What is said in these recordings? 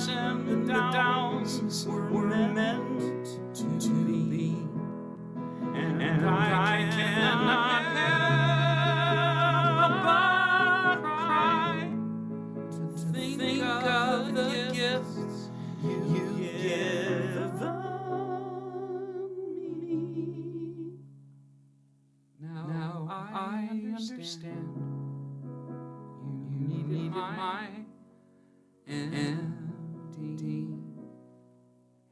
and the downs were meant to be. And I cannot help but cry to think of the gifts you've given me. Now I understand you needed my empty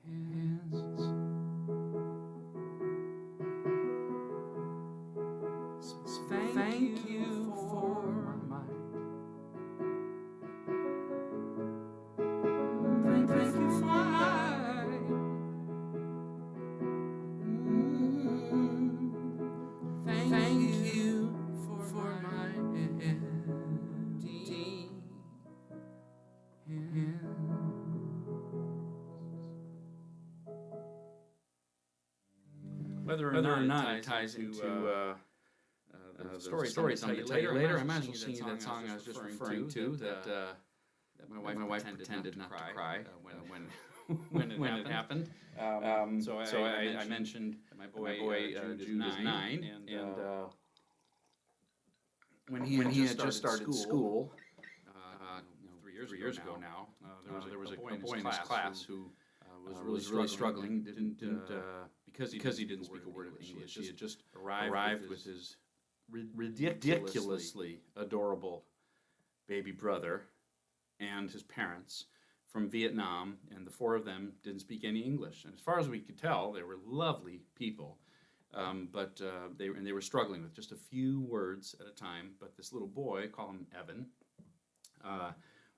hands. So thank you for my thank you for my thank you for my empty hands. Whether or not it ties into the story I'll tell you later, I might as well sing you that song I was just referring to that my wife pretended not to cry when it happened. So I mentioned my boy Jude is 9, and when he had just started school 3 years ago now, there was a boy in his class who was really struggling. Didn't because he didn't speak a word of English. He had just arrived with his ridiculously adorable baby brother and his parents from Vietnam, and the four of them didn't speak any English. And as far as we could tell, they were lovely people, but they were struggling with just a few words at a time. But this little boy, call him Evan,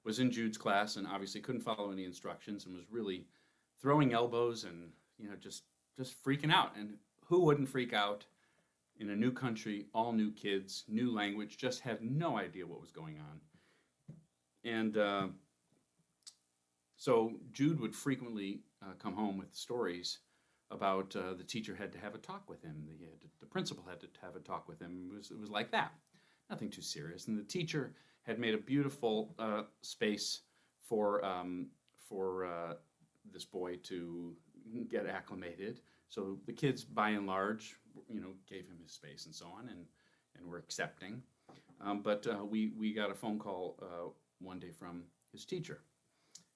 was in Jude's class and obviously couldn't follow any instructions and was really throwing elbows and just freaking out. And who wouldn't freak out in a new country, all new kids, new language, just had no idea what was going on. And so Jude would frequently come home with stories about the teacher had to have a talk with him. The principal had to have a talk with him. It was like that, nothing too serious. And the teacher had made a beautiful space for this boy to get acclimated. So the kids, by and large, gave him his space and so on, and were accepting. But we got a phone call one day from his teacher,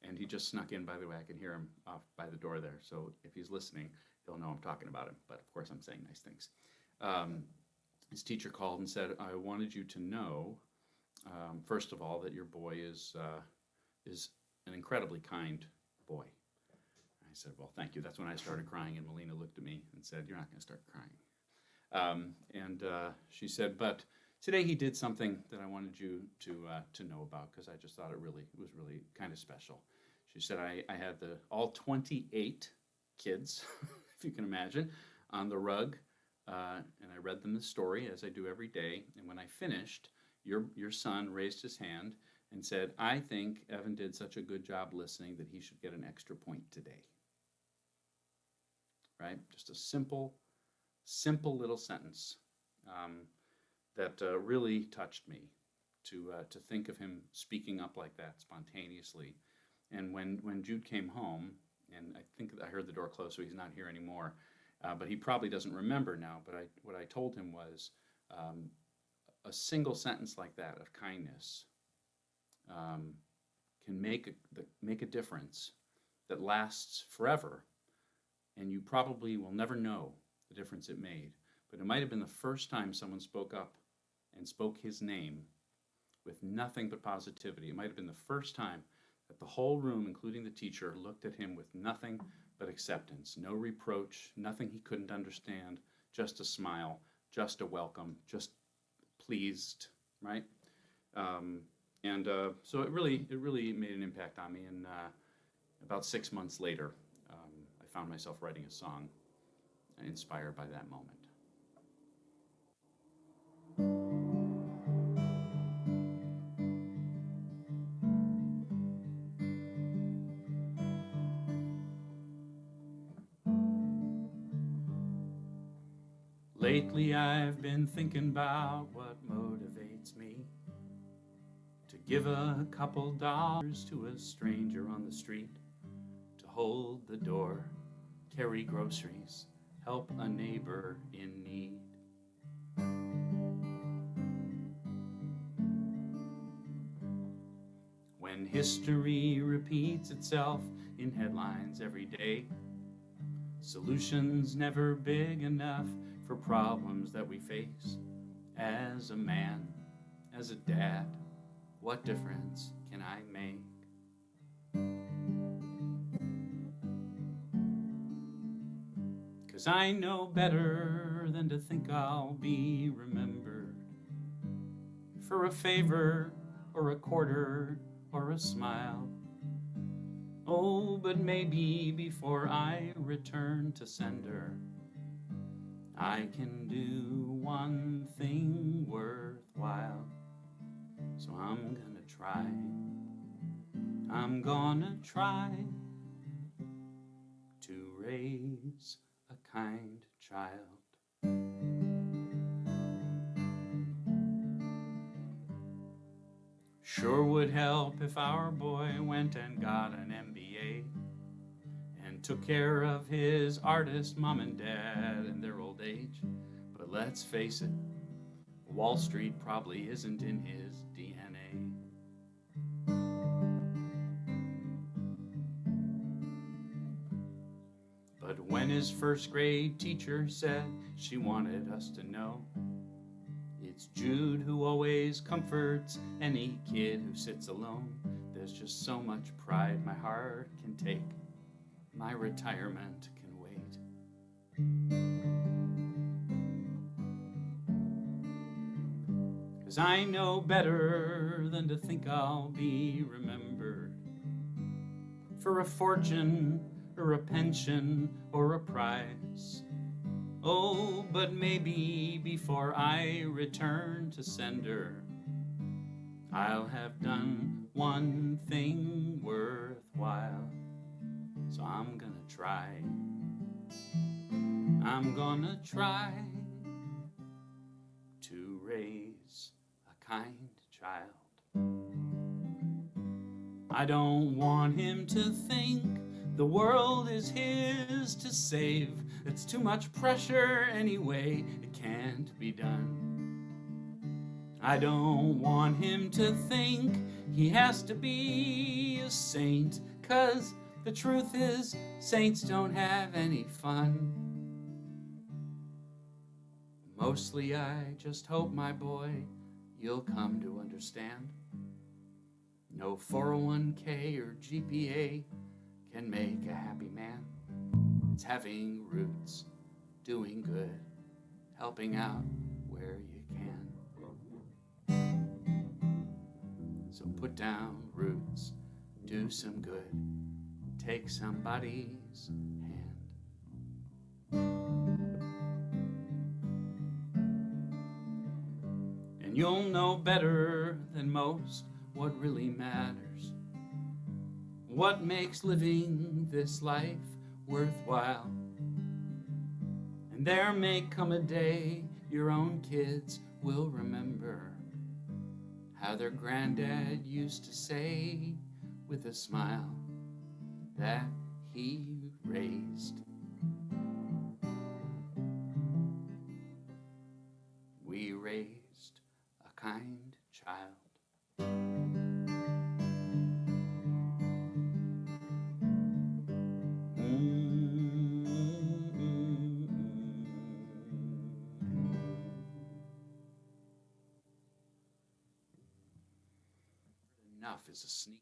and he just snuck in. By the way, I can hear him off by the door there. So if he's listening, he'll know I'm talking about him. But of course, I'm saying nice things. His teacher called and said, "I wanted you to know, first of all, that your boy is an incredibly kind boy." I said, "Well, thank you." That's when I started crying, and Melina looked at me and said, "You're not going to start crying." And she said, "But today he did something that I wanted you to know about, because I just thought it was really kind of special." She said, I had all 28 kids, if you can imagine, on the rug, and I read them the story, as I do every day. And when I finished, your son raised his hand and said, "I think Evan did such a good job listening that he should get an extra point today." Right? Just a simple little sentence that really touched me, to think of him speaking up like that spontaneously. And when Jude came home, and I think I heard the door close, so he's not here anymore, but he probably doesn't remember now, but what I told him was a single sentence like that of kindness can make a difference that lasts forever, and you probably will never know the difference it made. But it might have been the first time someone spoke up and spoke his name with nothing but positivity. It might have been the first time that the whole room, including the teacher, looked at him with nothing but acceptance, no reproach, nothing he couldn't understand, just a smile, just a welcome, just pleased, right? So it really made an impact on me. And about 6 months later, I found myself writing a song inspired by that moment. Lately I've been thinking about what motivates me to Give a couple dollars to a stranger on the street, to hold the door, carry groceries, help a neighbor in need. When history repeats itself in headlines every day, solutions never big enough for problems that we face. As a man, as a dad, what difference can I make? 'Cause I know better than to think I'll be remembered for a favor or a quarter or a smile. Oh, but maybe before I return to sender, I can do one thing worthwhile. So I'm gonna try. I'm gonna try to raise a kind child. Sure would help if our boy went and got an MBA and took care of his artist mom and dad in their old age. But let's face it, Wall Street probably isn't in his DNA. But when his first grade teacher said she wanted us to know, it's Jude who always comforts any kid who sits alone. There's just so much pride my heart can take. My retirement can wait. 'Cause I know better than to think I'll be remembered for a fortune or a pension or a prize. Oh, but maybe before I return to sender, I'll have done one thing worthwhile. So I'm gonna try. I'm gonna try to raise a kind child. I don't want him to think the world is his to save. It's too much pressure anyway, it can't be done. I don't want him to think he has to be a saint, 'cause the truth is, saints don't have any fun. Mostly I just hope, my boy, you'll come to understand. No 401k or GPA can make a happy man. It's having roots, doing good, helping out where you can. So put down roots, do some good, take somebody's hand. And you'll know better than most what really matters, what makes living this life worthwhile. And there may come a day your own kids will remember how their granddad used to say with a smile that he raised. We raised a kind child. Enough is a sneak.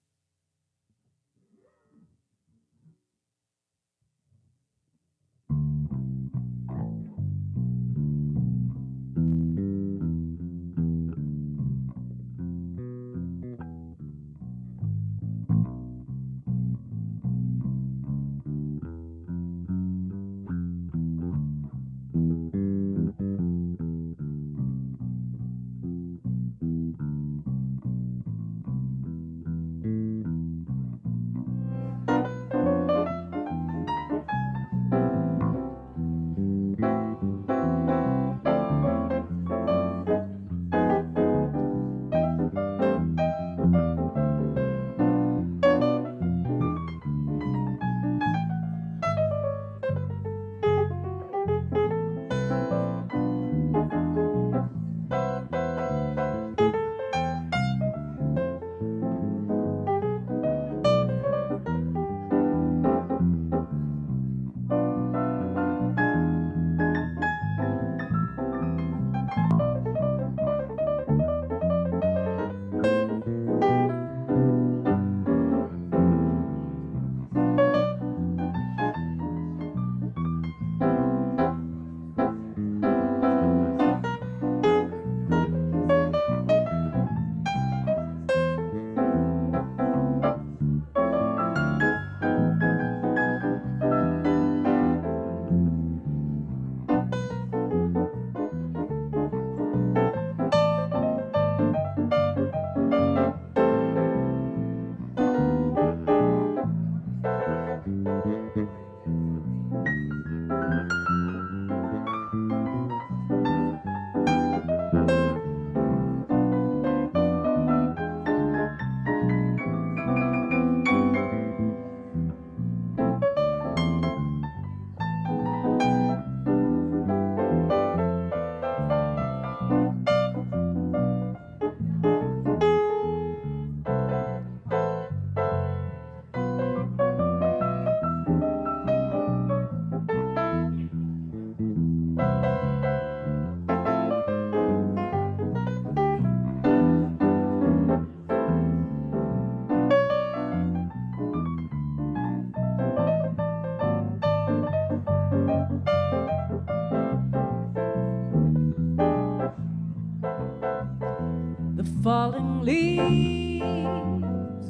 The falling leaves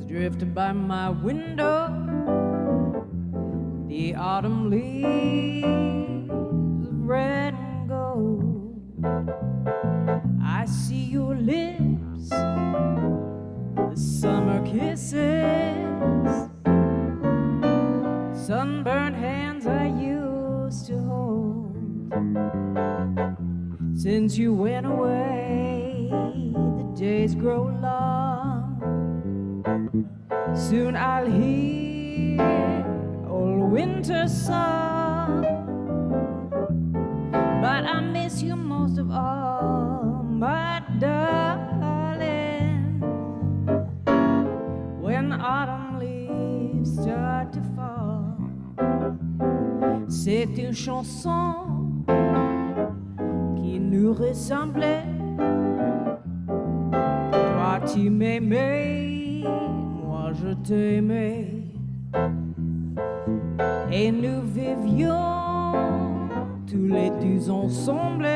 drifting by my window, the autumn leaves of red and gold. I see your lips, the summer kisses, sunburned hands I used to hold. Since you went away, the days grow long. Soon I'll hear old winter song, but I miss you most of all, my darling. When autumn leaves start to fall, c'est une chanson qui nous ressemblait. Toi tu m'aimais, moi je t'aimais, et nous vivions tous les deux ensemble.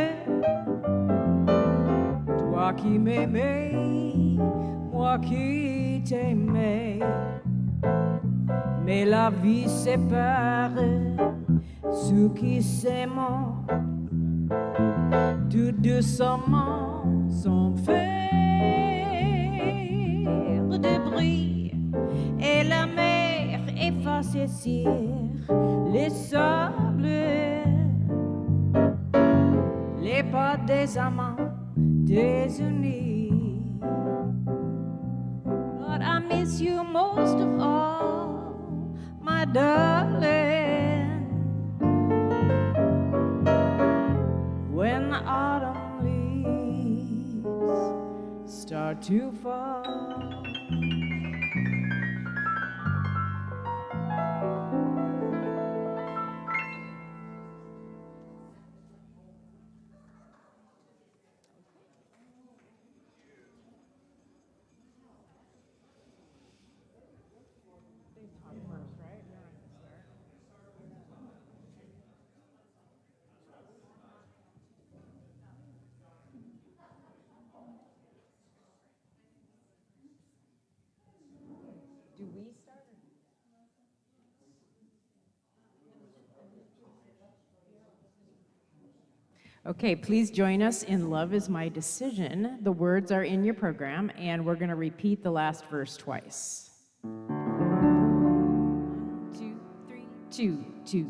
Toi qui m'aimais, moi qui t'aimais, mais la vie sépare ceux qui s'aiment. Tout doucement sans faire de bruit, et la mer efface sur les sables les pas des amants désunis. But I miss you most of all, my darling. When the autumn leaves start to fall. Okay, please join us in Love Is My Decision. The words are in your program, and we're going to repeat the last verse twice. 1, 2, 3, 2, 2,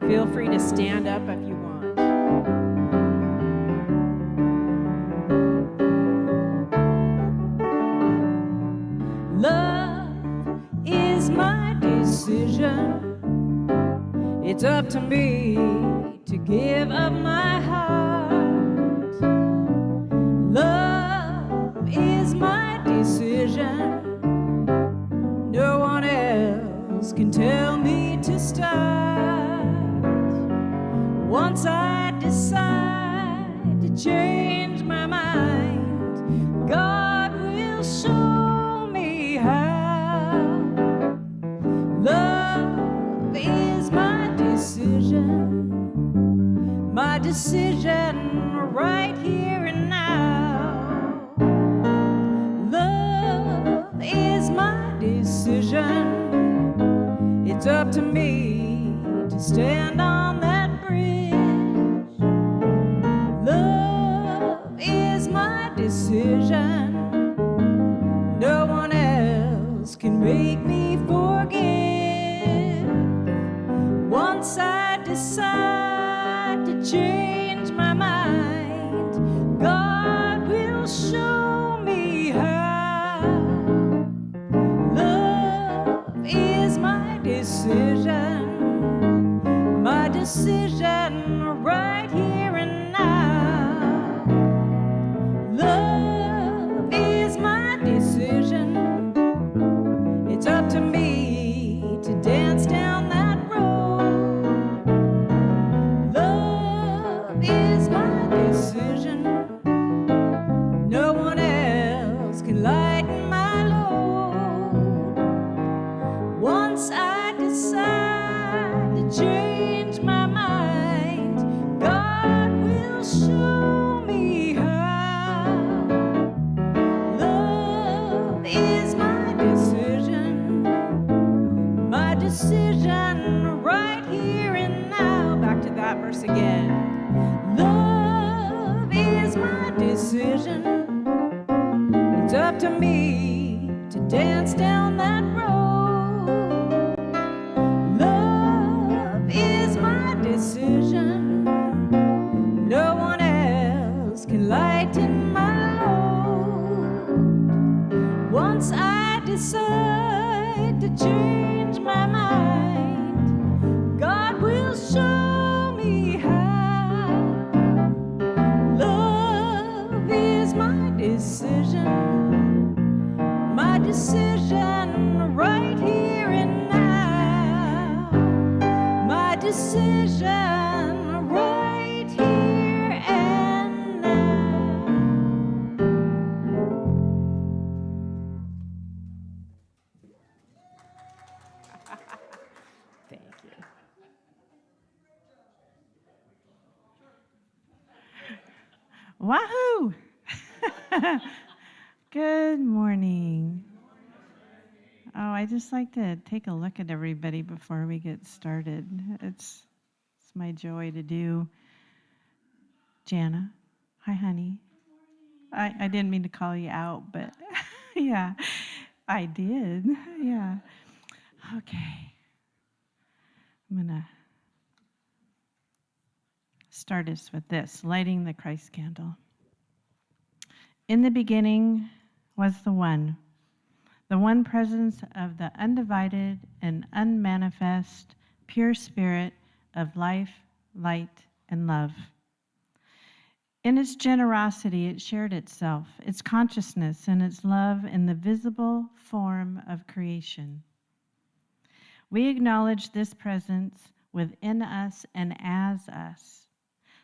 3. Feel free to stand up if you want. Love is my decision. It's up to me to give up my heart. Love is my decision. No one else can tell me to start. Once I decide to change my mind, God will show me how. Love is my decision right here and now. Love is my decision. It's up to me to stand on that bridge. Love is my decision. No one else can make me forgive. Once I decide to change my mind, God will show me how. Love is my decision right here and now. Love is my decision. It's up to me to dance down that road. Love is my decision. No one else can lighten my load. Once I decide to change my mind, God will show me how. decision right here and now. Back to that verse again. Love is my decision. It's up to me to dance down that road. Love is my decision. No one else can lighten my load. Once I decide to change my mind, God will show me how. Love is my decision right here and now. My decision right here and now. Thank you. Wahoo! Good morning. Oh, I just like to take a look at everybody before we get started. It's my joy to do. Jana, hi, honey. I didn't mean to call you out, but yeah, I did. Yeah. Okay. I'm going to start us with this, lighting the Christ candle. In the beginning was the one presence of the undivided and unmanifest, pure spirit of life, light, and love. In its generosity, it shared itself, its consciousness, and its love in the visible form of creation. We acknowledge this presence within us and as us,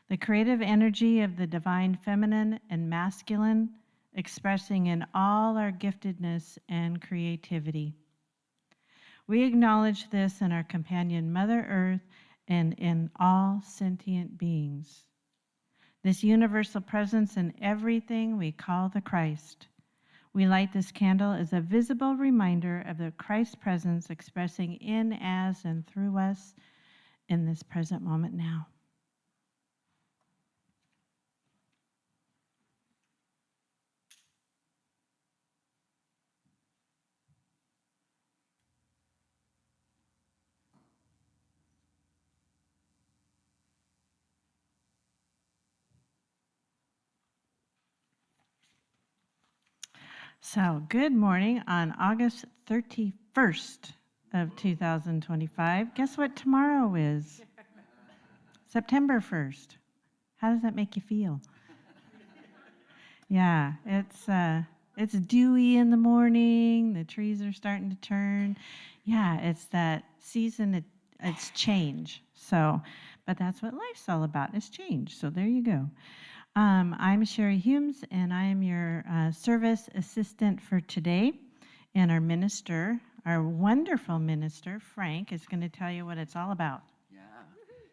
the creative energy of the divine feminine and masculine, expressing in all our giftedness and creativity. We acknowledge this in our companion Mother Earth and in all sentient beings. This universal presence in everything we call the Christ. We light this candle as a visible reminder of the Christ presence expressing in, as, and through us in this present moment now. So, good morning on August 31st of 2025. Guess what tomorrow is? September 1st. How does that make you feel? Yeah, it's dewy in the morning, the trees are starting to turn. Yeah, it's that season, it's change. So, but that's what life's all about, is change. So there you go. I'm Sherry Humes, and I am your service assistant for today. And our minister, our wonderful minister, Frank, is going to tell you what it's all about. Yeah.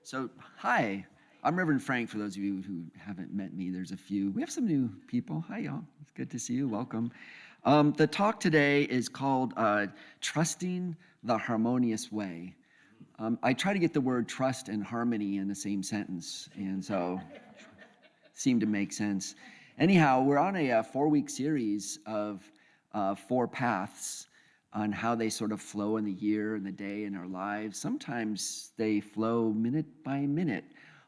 So, hi, I'm Reverend Frank. For those of you who haven't met me, there's a few. We have some new people. Hi, y'all. It's good to see you. Welcome. The talk today is called Trusting the Harmonious Way. I try to get the word trust and harmony in the same sentence, and so seemed to make sense. Anyhow, we're on a 4-week series of 4 paths on how they sort of flow in the year and the day in our lives. Sometimes they flow minute by minute,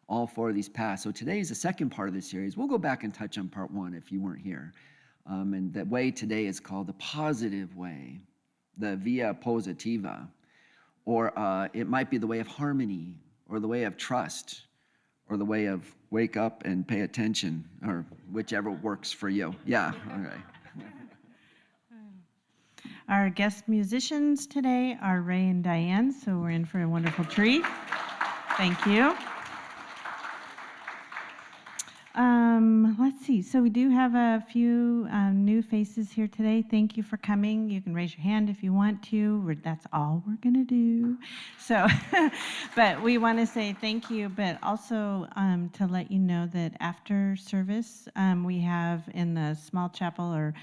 all 4 of these paths. So today is the second part of the series. We'll go back and touch on part 1 if you weren't here. And the way today is called the positive way, the via positiva, or it might be the way of harmony, or the way of trust, or the way of wake up and pay attention, or whichever works for you. Yeah, all right. Our guest musicians today are Ray and Diane, so we're in for a wonderful treat. Thank you. Let's see. So we do have a few new faces here today. Thank you for coming. You can raise your hand if you want to. That's all we're going to do. So, but we want to say thank you, but also to let you know that after service, we have in the small chapel or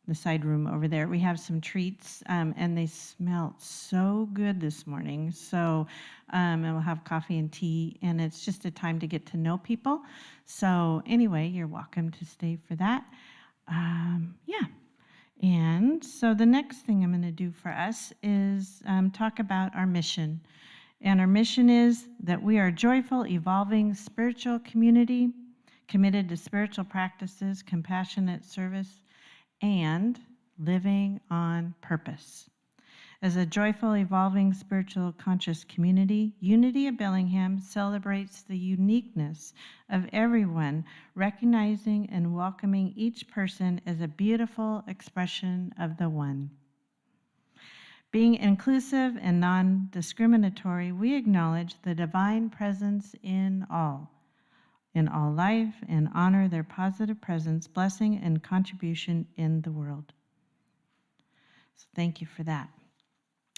the side room over there. We have some treats, and they smell so good this morning. So, and we'll have coffee and tea, and it's just a time to get to know people. So anyway, you're welcome to stay for that. Yeah. And so the next thing I'm going to do for us is talk about our mission. And our mission is that we are a joyful, evolving spiritual community committed to spiritual practices, compassionate service, and living on purpose. As a joyful, evolving, spiritual, conscious community, Unity of Bellingham celebrates the uniqueness of everyone, recognizing and welcoming each person as a beautiful expression of the One. Being inclusive and non-discriminatory, we acknowledge the divine presence in all life, and honor their positive presence, blessing, and contribution in the world. So thank you for that.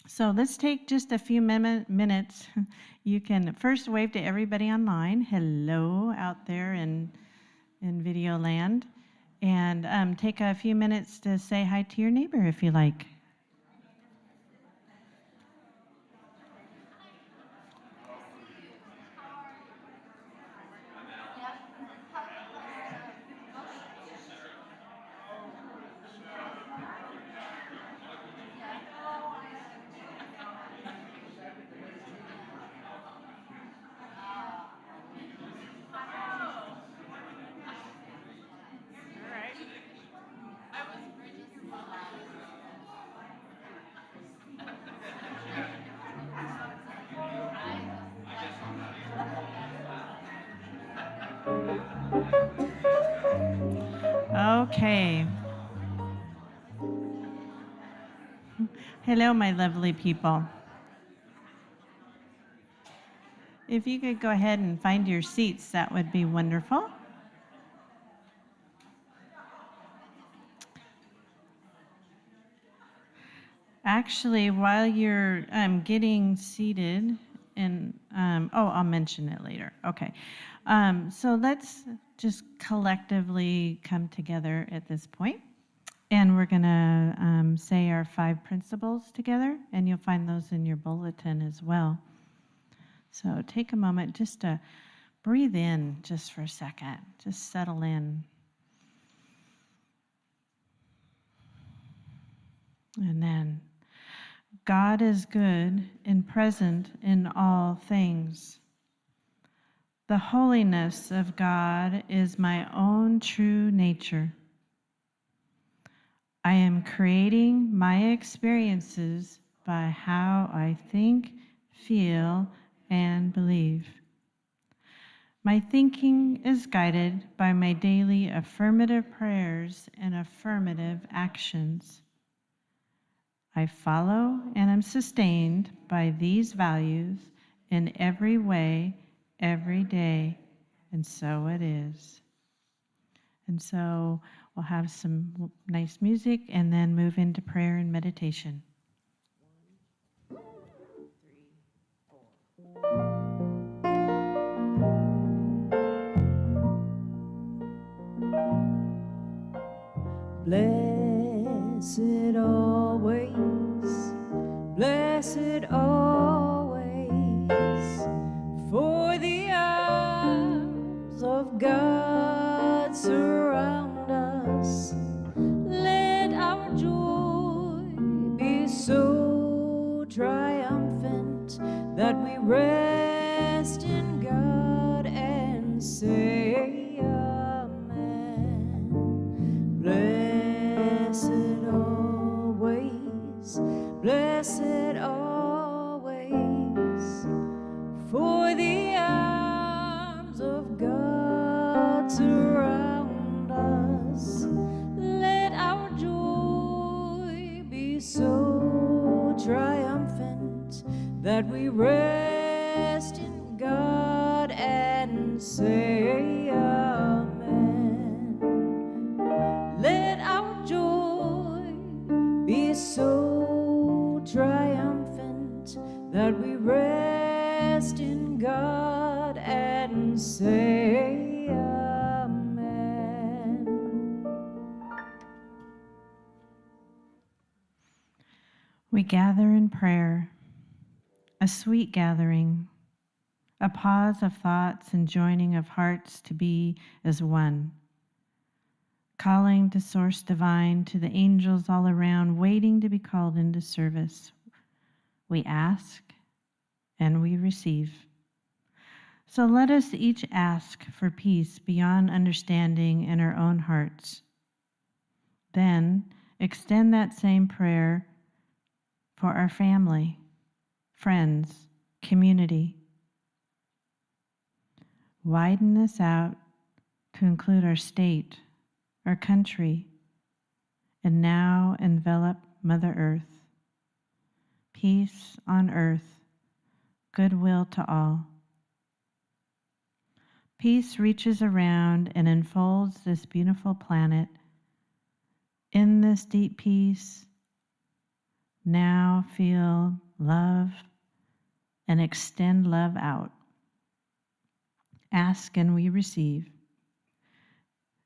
So let's take just a few minutes. You can first wave to everybody online. Hello out there in video land. And take a few minutes to say hi to your neighbor if you like. Okay. Hello, my lovely people. If you could go ahead and find your seats, that would be wonderful. Actually, while you're getting seated, and I'll mention it later. Okay. So let's just collectively come together at this point. And we're going to say our 5 principles together, and you'll find those in your bulletin as well. So take a moment just to breathe in just for a second. Just settle in. And then, God is good and present in all things. The holiness of God is my own true nature. I am creating my experiences by how I think, feel, and believe. My thinking is guided by my daily affirmative prayers and affirmative actions. I follow and am sustained by these values in every way, every day, and so it is. And so we'll have some nice music and then move into prayer and meditation. 1, 2, 3, 4. Blessed always, blessed always, for the arms of God surround us. Let our joy be so triumphant that we rest in God and say amen. Blessed always, blessed always, for the arms of God surround us. Let our joy be so triumphant that we rest in God and say amen. Let our joy be so triumphant that we rest in God and say amen. gather in prayer, a sweet gathering, a pause of thoughts and joining of hearts to be as one, calling to source divine, to the angels all around, waiting to be called into service. We ask and we receive. So let us each ask for peace beyond understanding in our own hearts. Then extend that same prayer for our family, friends, community. Widen this out to include our state, our country, and now envelop Mother Earth. Peace on earth, goodwill to all. Peace reaches around and enfolds this beautiful planet. In this deep peace, now feel love and extend love out. Ask and we receive.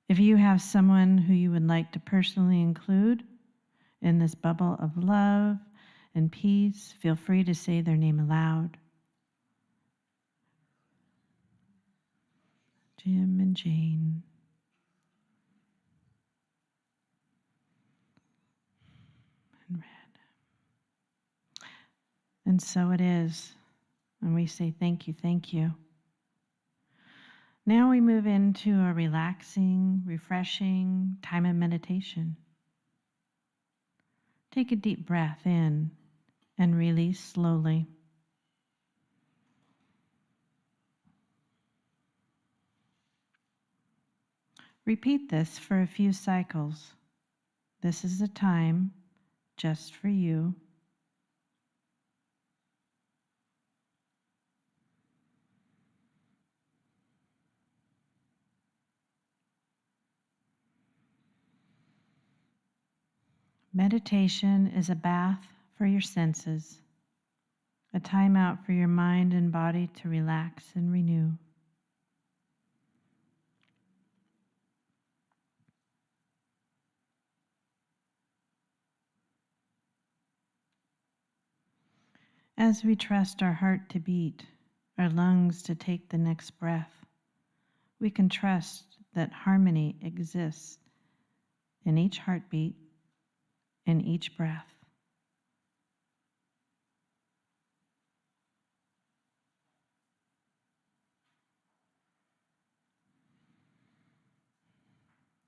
If you have someone who you would like to personally include in this bubble of love and peace, feel free to say their name aloud. Jim and Jane. And Red. And so it is. And we say thank you, thank you. Now we move into a relaxing, refreshing time of meditation. Take a deep breath in and release slowly. Repeat this for a few cycles. This is a time just for you. Meditation is a bath for your senses, a time out for your mind and body to relax and renew. As we trust our heart to beat, our lungs to take the next breath, we can trust that harmony exists in each heartbeat, in each breath.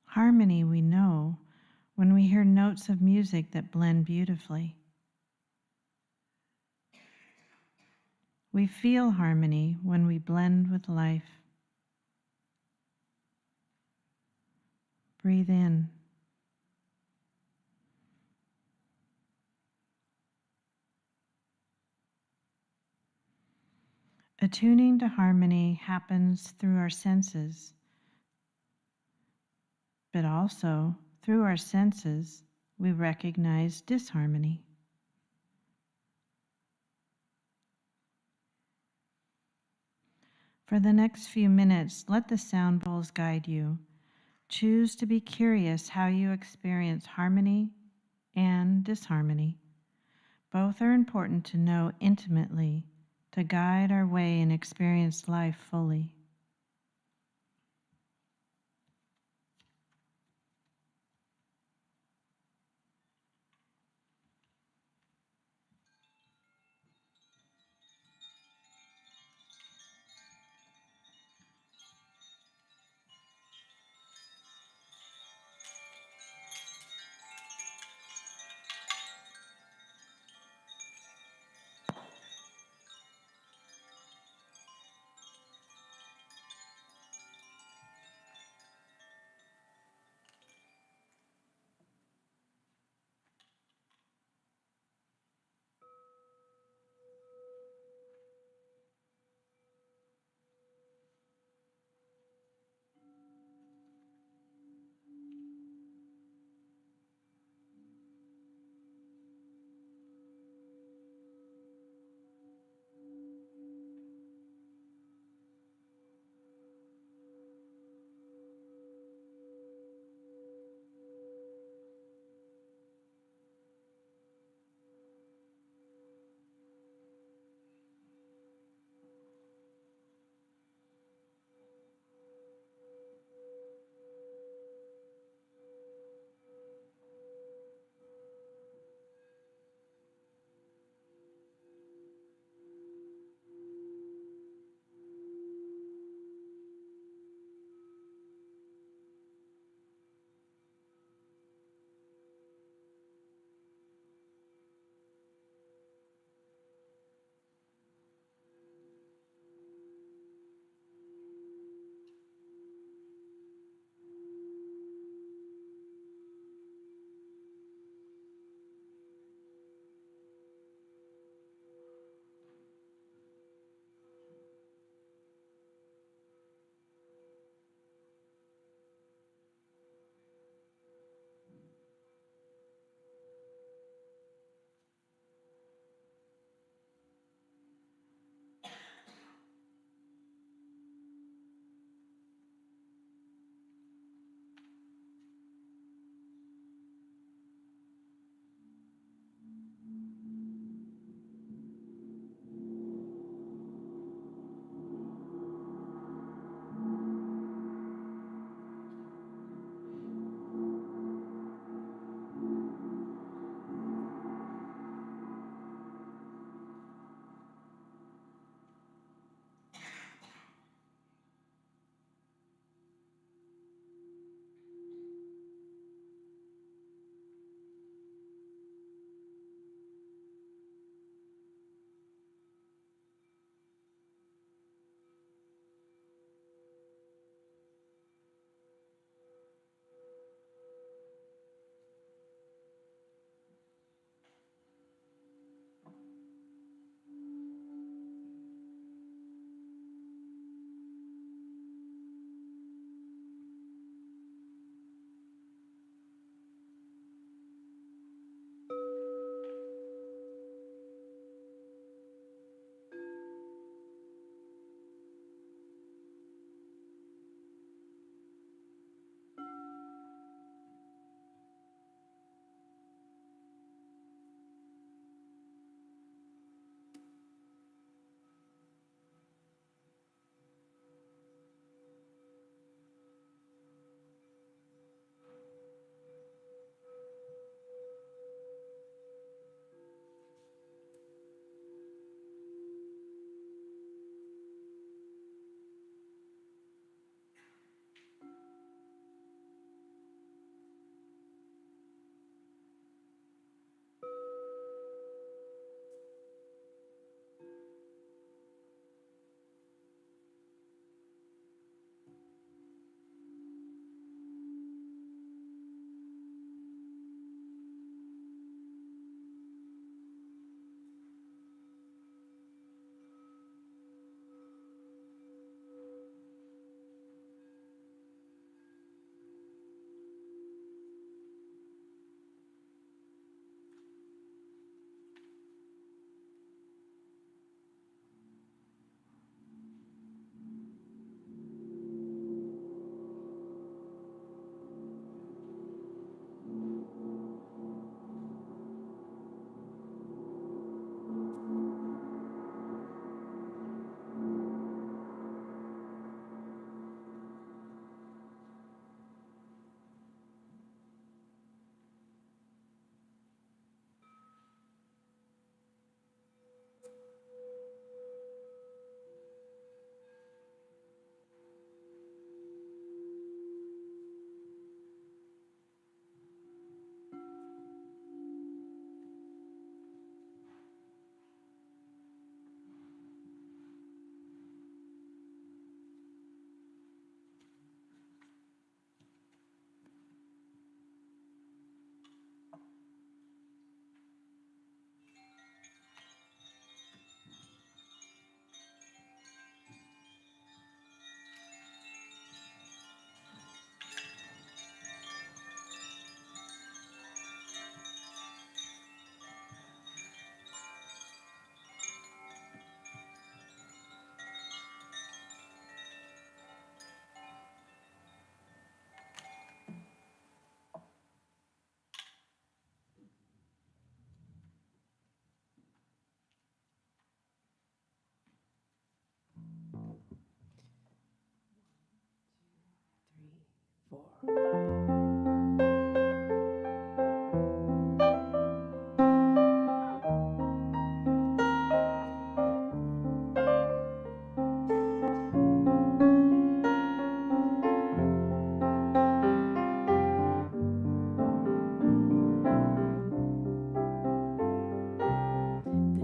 Harmony we know when we hear notes of music that blend beautifully. We feel harmony when we blend with life. Breathe in. Attuning to harmony happens through our senses, but also through our senses we recognize disharmony. For the next few minutes, let the sound bowls guide you. Choose to be curious how you experience harmony and disharmony. Both are important to know intimately, to guide our way and experience life fully.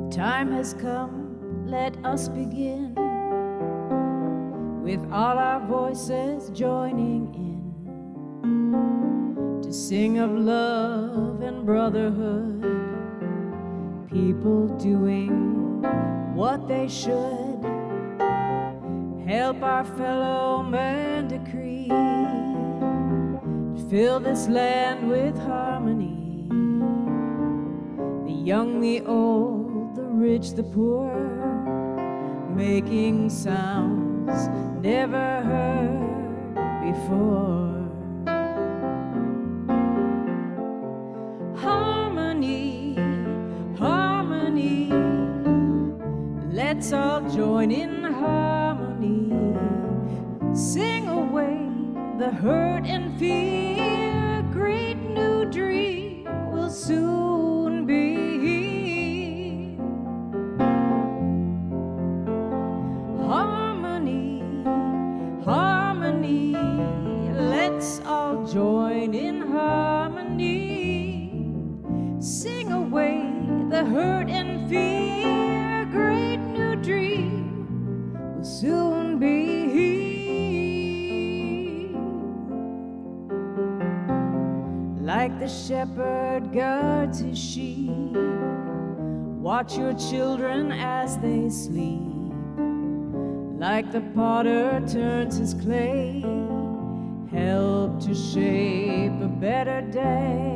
The time has come, let us begin, with all our voices joining in, to sing of love and brotherhood, people doing what they should, help our fellow man decree, fill this land with harmony, the young, the old, the rich, the poor, making sounds never heard before. Harmony, harmony, let's all join in harmony, sing away the hurt and fear, great new dream will soon be. Harmony, harmony, let's all join in harmony, sing away the hurt and fear, great new dream will soon be. Like the shepherd guards his sheep, watch your children as they sleep. Like the potter turns his clay, help to shape a better day.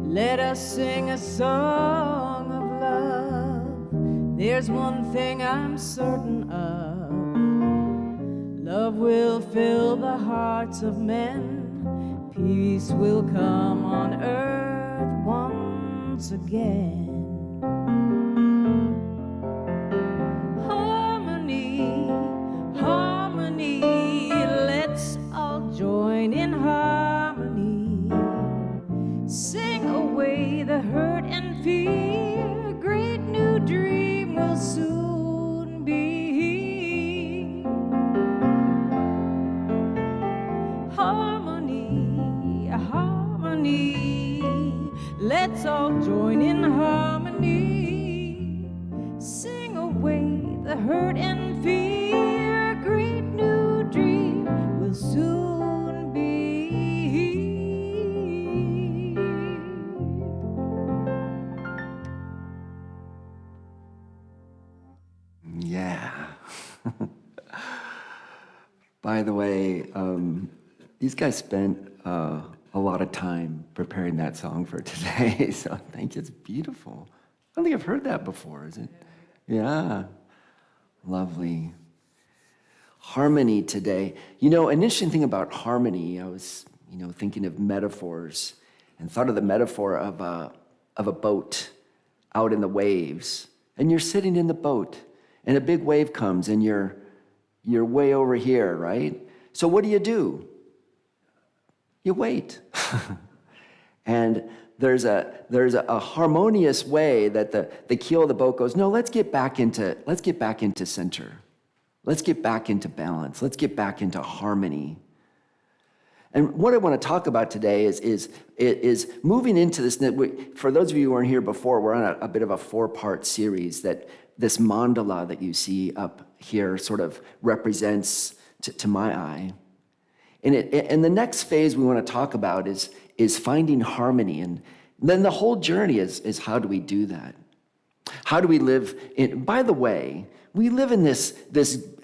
Let us sing a song of love. There's one thing I'm certain of, love will fill the hearts of men, peace will come on earth once again. Harmony, harmony, let's all join in harmony, sing away the hurt and fear, great new dream will soon be. Harmony, harmony, let's all join in harmony, sing away the hurt and fear, great new dream will soon be. Yeah. By the way, these guys spent a lot of time preparing that song for today, so I think it's beautiful. I don't think I've heard that before, is it? Yeah. Lovely. Harmony today. You know, an interesting thing about harmony, I was, thinking of metaphors and thought of the metaphor of a boat out in the waves. And you're sitting in the boat, and a big wave comes, and you're way over here, right? So what do? You wait. And there's a harmonious way that the keel of the boat goes, no, let's get back into center. Let's get back into balance. Let's get back into harmony. And what I want to talk about today is moving into this. For those of you who weren't here before, we're on a bit of a 4-part series that this mandala that you see up here sort of represents to my eye. And the next phase we want to talk about is finding harmony. And then the whole journey is how do we do that? How do we live in, by the way, we live in this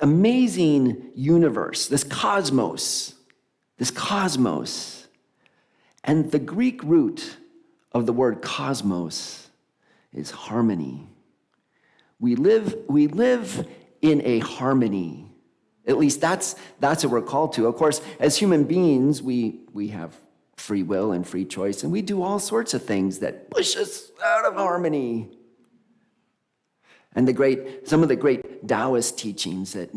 amazing universe, this cosmos. And the Greek root of the word cosmos is harmony. We live in a harmony. At least that's what we're called to. Of course, as human beings, we have free will and free choice, and we do all sorts of things that push us out of harmony. And some of the great Taoist teachings that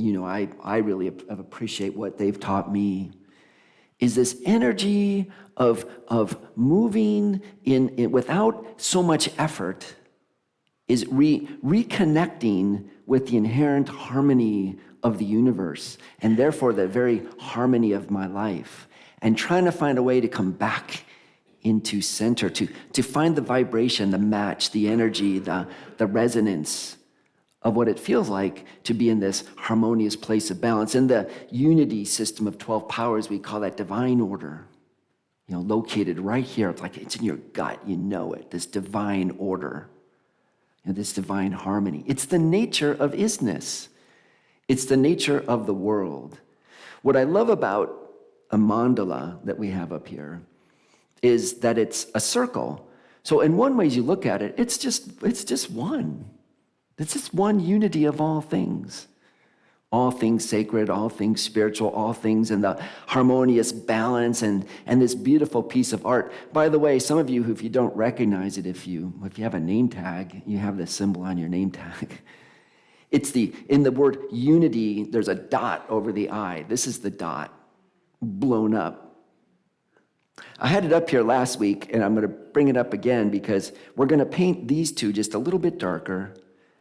I really appreciate what they've taught me is this energy of moving in without so much effort, is reconnecting with the inherent harmony of the universe, and therefore the very harmony of my life, and trying to find a way to come back into center, to find the vibration, the match, the energy, the resonance of what it feels like to be in this harmonious place of balance. In the unity system of 12 powers, we call that divine order. Located right here. It's like it's in your gut, you know it, this divine order, this divine harmony. It's the nature of isness. It's the nature of the world. What I love about a mandala that we have up here is that it's a circle. So in one way, as you look at it, it's just one. It's just one unity of all things sacred, all things spiritual, all things in the harmonious balance, and this beautiful piece of art. By the way, some of you, if you don't recognize it, if you have a name tag, you have this symbol on your name tag. In the word unity, there's a dot over the I. This is the dot blown up. I had it up here last week, and I'm going to bring it up again because we're going to paint these two just a little bit darker.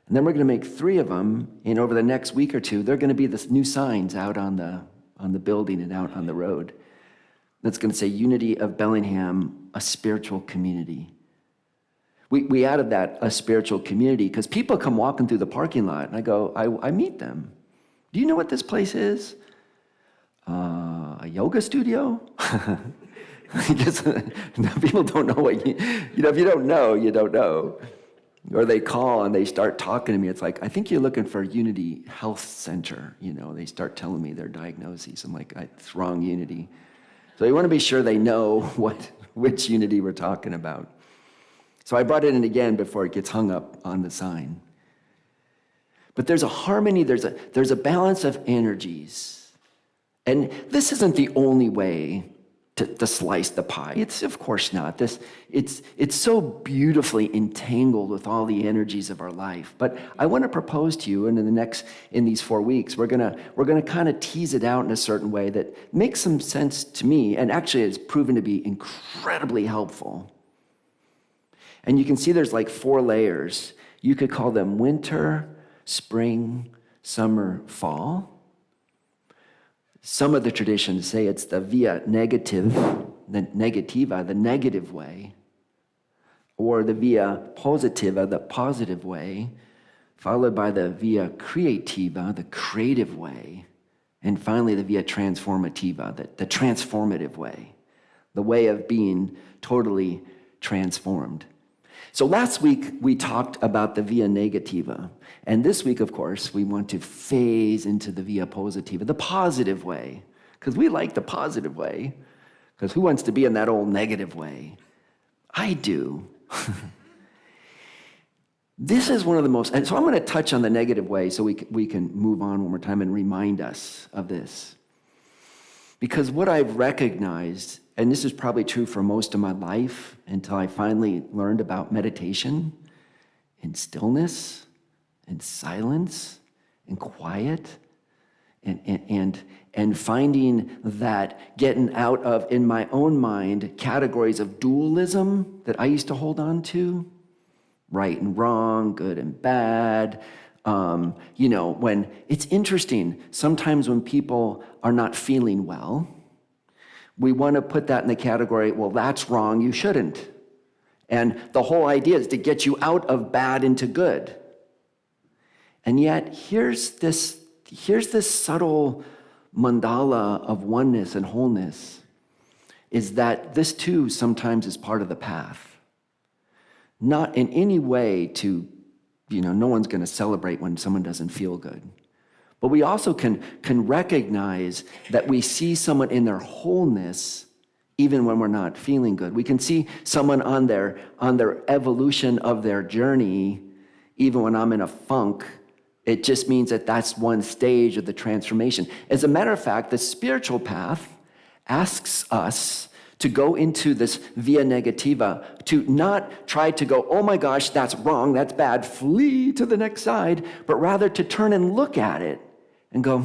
And then we're going to make 3 of them, and over the next week or 2, they're going to be the new signs out on the building and out on the road. That's going to say, Unity of Bellingham, a spiritual community. We added that, a spiritual community, because people come walking through the parking lot, and I go, I meet them. Do you know what this place is? A yoga studio? Because people don't know what if you don't know, you don't know. Or they call and they start talking to me. It's like, I think you're looking for Unity Health Center. They start telling me their diagnoses. I'm like, it's wrong Unity. So you want to be sure they know which Unity we're talking about. So I brought it in again before it gets hung up on the sign. But there's a harmony, there's a balance of energies. And this isn't the only way to slice the pie. It's of course not. It's so beautifully entangled with all the energies of our life. But I want to propose to you, and in these 4 weeks, we're gonna kind of tease it out in a certain way that makes some sense to me, and actually has proven to be incredibly helpful. And you can see there's like 4 layers. You could call them winter, spring, summer, fall. Some of the traditions say it's the via negativa, the negative way, or the via positiva, the positive way, followed by the via creativa, the creative way, and finally the via transformativa, the transformative way, the way of being totally transformed. So last week, we talked about the via negativa. And this week, of course, we want to phase into the via positiva, the positive way. Because we like the positive way. Because who wants to be in that old negative way? I do. This is one of the most, and so I'm going to touch on the negative way so we can move on one more time and remind us of this. Because what I've recognized, and this is probably true for most of my life until I finally learned about meditation and stillness and silence and quiet and finding that getting out of, in my own mind, categories of dualism that I used to hold on to, right and wrong, good and bad. When it's interesting, sometimes when people are not feeling well, we want to put that in the category, well, that's wrong, you shouldn't. And the whole idea is to get you out of bad into good. And yet, here's this subtle mandala of oneness and wholeness, is that this too sometimes is part of the path. Not in any way to, no one's going to celebrate when someone doesn't feel good. But we also can recognize that we see someone in their wholeness even when we're not feeling good. We can see someone on their evolution of their journey even when I'm in a funk. It just means that that's one stage of the transformation. As a matter of fact, the spiritual path asks us to go into this via negativa, to not try to go, oh my gosh, that's wrong, that's bad, flee to the next side, but rather to turn and look at it and go,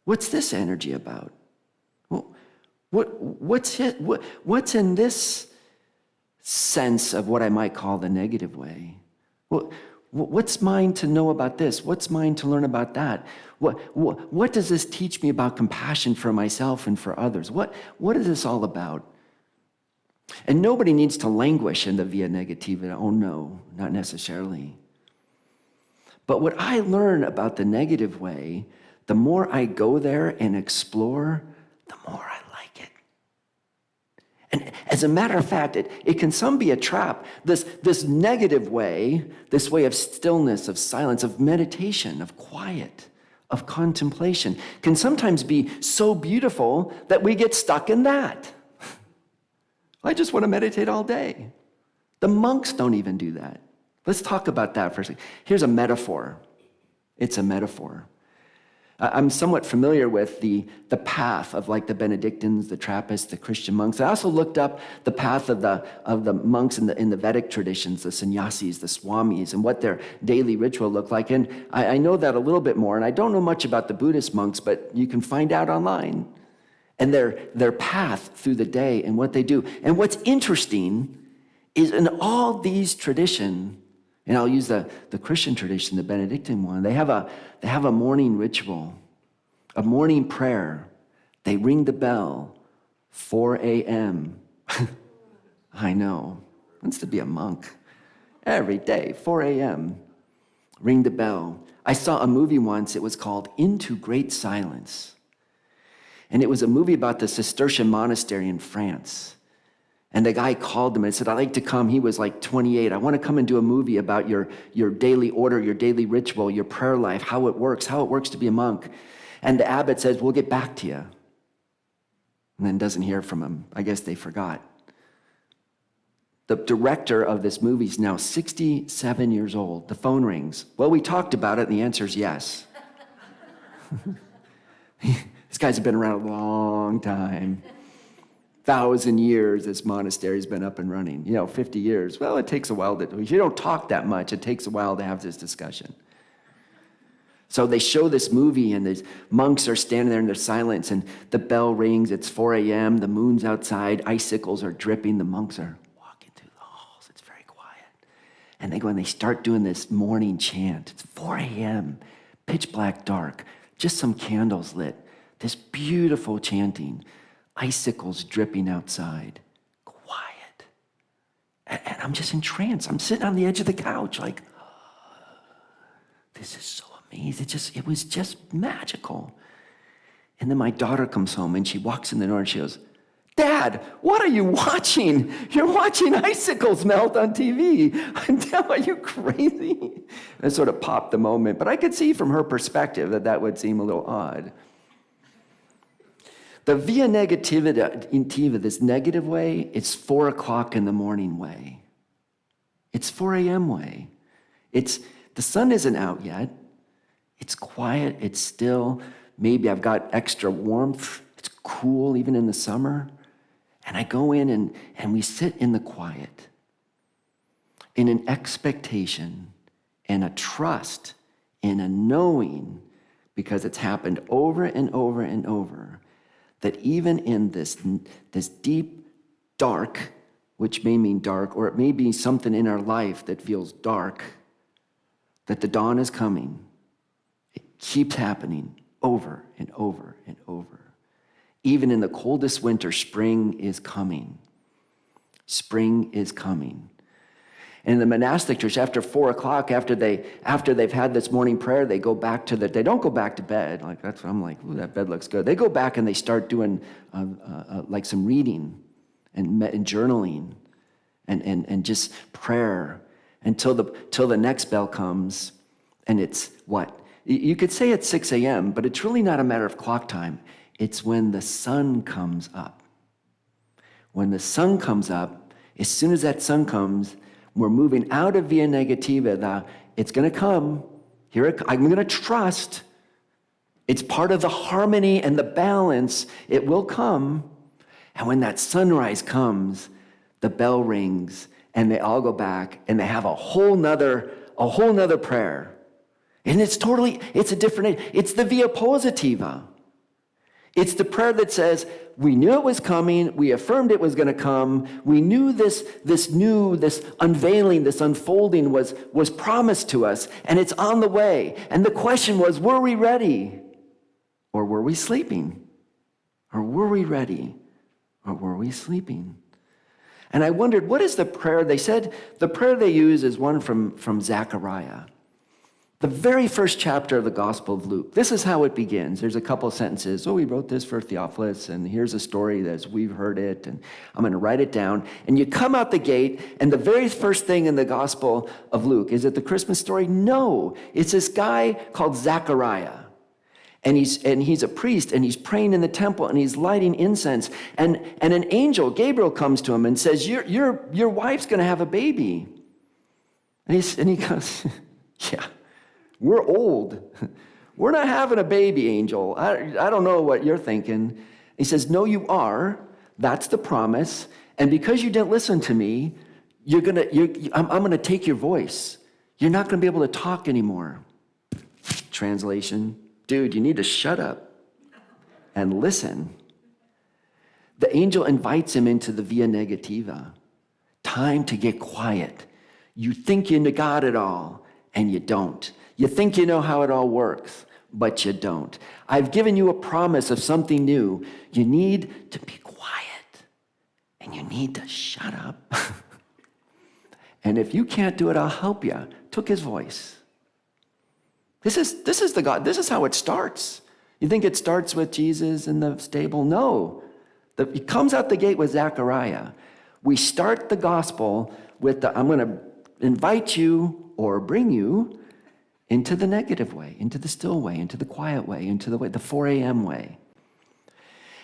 what's this energy about? What's in this sense of what I might call the negative way? What's mine to know about this? What's mine to learn about that? What does this teach me about compassion for myself and for others? What is this all about? And nobody needs to languish in the via negativa. Oh no, not necessarily. But what I learn about the negative way, the more I go there and explore, the more I like it. And as a matter of fact, it can some be a trap. This negative way, this way of stillness, of silence, of meditation, of quiet, of contemplation, can sometimes be so beautiful that we get stuck in that. I just want to meditate all day. The monks don't even do that. Let's talk about that for a second. Here's a metaphor. It's a metaphor. I'm somewhat familiar with the path of like the Benedictines, the Trappists, the Christian monks. I also looked up the path of the monks in the Vedic traditions, the sannyasis, the swamis, and what their daily ritual looked like. And I know that a little bit more, and I don't know much about the Buddhist monks, but you can find out online. And their path through the day and what they do. And what's interesting is in all these traditions, and I'll use the Christian tradition, the Benedictine one, they have a morning ritual, a morning prayer. They ring the bell, 4 a.m. I know, wants to be a monk. Every day, 4 a.m., ring the bell. I saw a movie once, it was called Into Great Silence. And it was a movie about the Cistercian monastery in France. And the guy called him and said, I'd like to come. He was like 28. I want to come and do a movie about your daily order, your daily ritual, your prayer life, how it works to be a monk. And the abbot says, we'll get back to you. And then doesn't hear from him. I guess they forgot. The director of this movie is now 67 years old. The phone rings. Well, we talked about it, and the answer is yes. These guys have been around a long time. 1,000 years this monastery's been up and running. 50 years. Well, it takes a while you don't talk that much. It takes a while to have this discussion. So they show this movie, and these monks are standing there in their silence, and the bell rings. It's 4 a.m. The moon's outside. Icicles are dripping. The monks are walking through the halls. It's very quiet. And they go and they start doing this morning chant. It's 4 a.m., pitch black dark, just some candles lit. This beautiful chanting, icicles dripping outside, quiet. And I'm just entranced. I'm sitting on the edge of the couch like, oh, this is so amazing. It was just magical. And then my daughter comes home and she walks in the door and she goes, Dad, what are you watching? You're watching icicles melt on TV. Dad, are you crazy? It sort of popped the moment, but I could see from her perspective that would seem a little odd. The via negativa, this negative way, it's 4 o'clock in the morning way. It's 4 a.m. way. The sun isn't out yet. It's quiet, it's still. Maybe I've got extra warmth. It's cool even in the summer. And I go in and we sit in the quiet, in an expectation and a trust and a knowing, because it's happened over and over and over, that even in this deep dark, which may mean dark, or it may be something in our life that feels dark, that the dawn is coming. It keeps happening over and over and over. Even in the coldest winter, spring is coming. Spring is coming. And in the monastic church, after 4 o'clock, after they've had this morning prayer, they go back they don't go back to bed. Like that's what I'm like, ooh, that bed looks good. They go back and they start doing like some reading and journaling and just prayer until the next bell comes, and it's what? You could say it's 6 a.m., but it's really not a matter of clock time. It's when the sun comes up. When the sun comes up, as soon as that sun comes, we're moving out of via negativa. It's going to come. I'm going to trust. It's part of the harmony and the balance. It will come. And when that sunrise comes, the bell rings, and they all go back, and they have a whole nother prayer. And it's the via positiva. It's the prayer that says, we knew it was coming, we affirmed it was going to come, we knew this unveiling, this unfolding was promised to us, and it's on the way. And the question was, were we ready? Or were we sleeping? Or were we ready? Or were we sleeping? And I wondered, what is the prayer? They said the prayer they use is one from Zechariah. The very first chapter of the Gospel of Luke. This is how it begins. There's a couple of sentences. Oh, we wrote this for Theophilus, and here's a story as we've heard it, and I'm going to write it down. And you come out the gate, and the very first thing in the Gospel of Luke, is it the Christmas story? No. It's this guy called Zechariah. And he's a priest, and he's praying in the temple, and he's lighting incense. And an angel, Gabriel, comes to him and says, your wife's going to have a baby. And he goes, yeah. We're old. We're not having a baby, angel. I don't know what you're thinking. He says, no, you are. That's the promise. And because you didn't listen to me, I'm going to take your voice. You're not going to be able to talk anymore. Translation, dude, you need to shut up and listen. The angel invites him into the via negativa. Time to get quiet. You think you got it all, and you don't. You think you know how it all works, but you don't. I've given you a promise of something new. You need to be quiet, and you need to shut up. And if you can't do it, I'll help you. Took his voice. This is the God. This is how it starts. You think it starts with Jesus in the stable? No. He comes out the gate with Zechariah. We start the gospel with I'm going to invite you or bring you into the negative way, into the still way, into the quiet way, into the 4 a.m. way.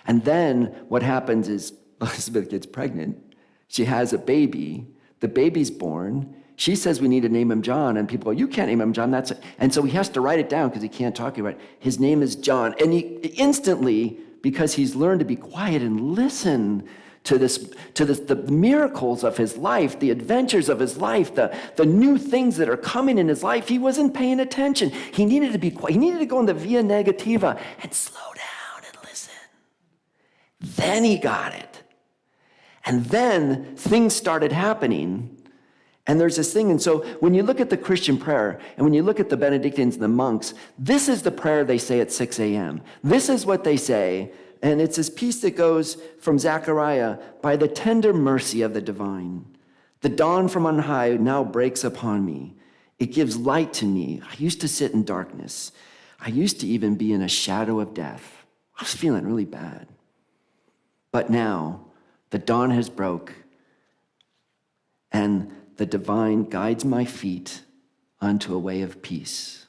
And then what happens is Elizabeth gets pregnant. She has a baby. The baby's born. She says we need to name him John, and people go, you can't name him John. And so he has to write it down because he can't talk about it. His name is John. And he instantly, because he's learned to be quiet and listen to the miracles of his life, the adventures of his life, the new things that are coming in his life, he wasn't paying attention. He needed to be quiet. He needed to go in the via negativa and slow down and listen. Then he got it. And then things started happening. And there's this thing, and so when you look at the Christian prayer, and when you look at the Benedictines and the monks, this is the prayer they say at 6 a.m. This is what they say, and it's this piece that goes from Zechariah, by the tender mercy of the divine. The dawn from on high now breaks upon me. It gives light to me. I used to sit in darkness. I used to even be in a shadow of death. I was feeling really bad. But now, the dawn has broke, and the divine guides my feet onto a way of peace.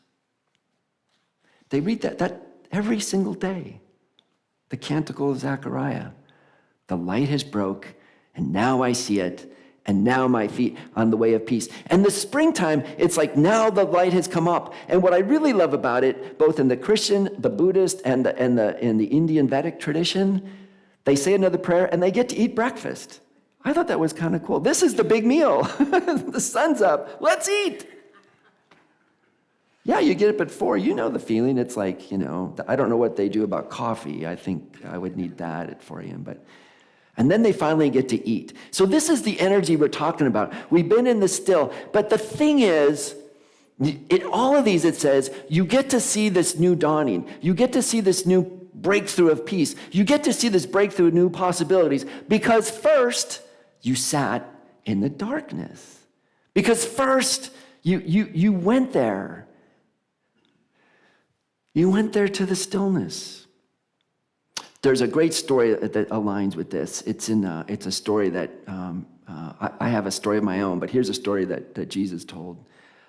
They read that every single day. The Canticle of Zechariah. The light has broke, and now I see it, and now my feet on the way of peace. And the springtime, it's like now the light has come up. And what I really love about it, both in the Christian, the Buddhist, and the Indian Vedic tradition, they say another prayer, and they get to eat breakfast. I thought that was kind of cool. This is the big meal. The sun's up. Let's eat. Yeah, you get up at 4. You know the feeling. It's like, I don't know what they do about coffee. I think I would need that at 4 a.m. And then they finally get to eat. So this is the energy we're talking about. We've been in the still. But the thing is, in all of these, it says, you get to see this new dawning. You get to see this new breakthrough of peace. You get to see this breakthrough of new possibilities. Because first, you sat in the darkness. Because first, you went there. You went there to the stillness. There's a great story that aligns with this. It's a story that, I have a story of my own, but here's a story that Jesus told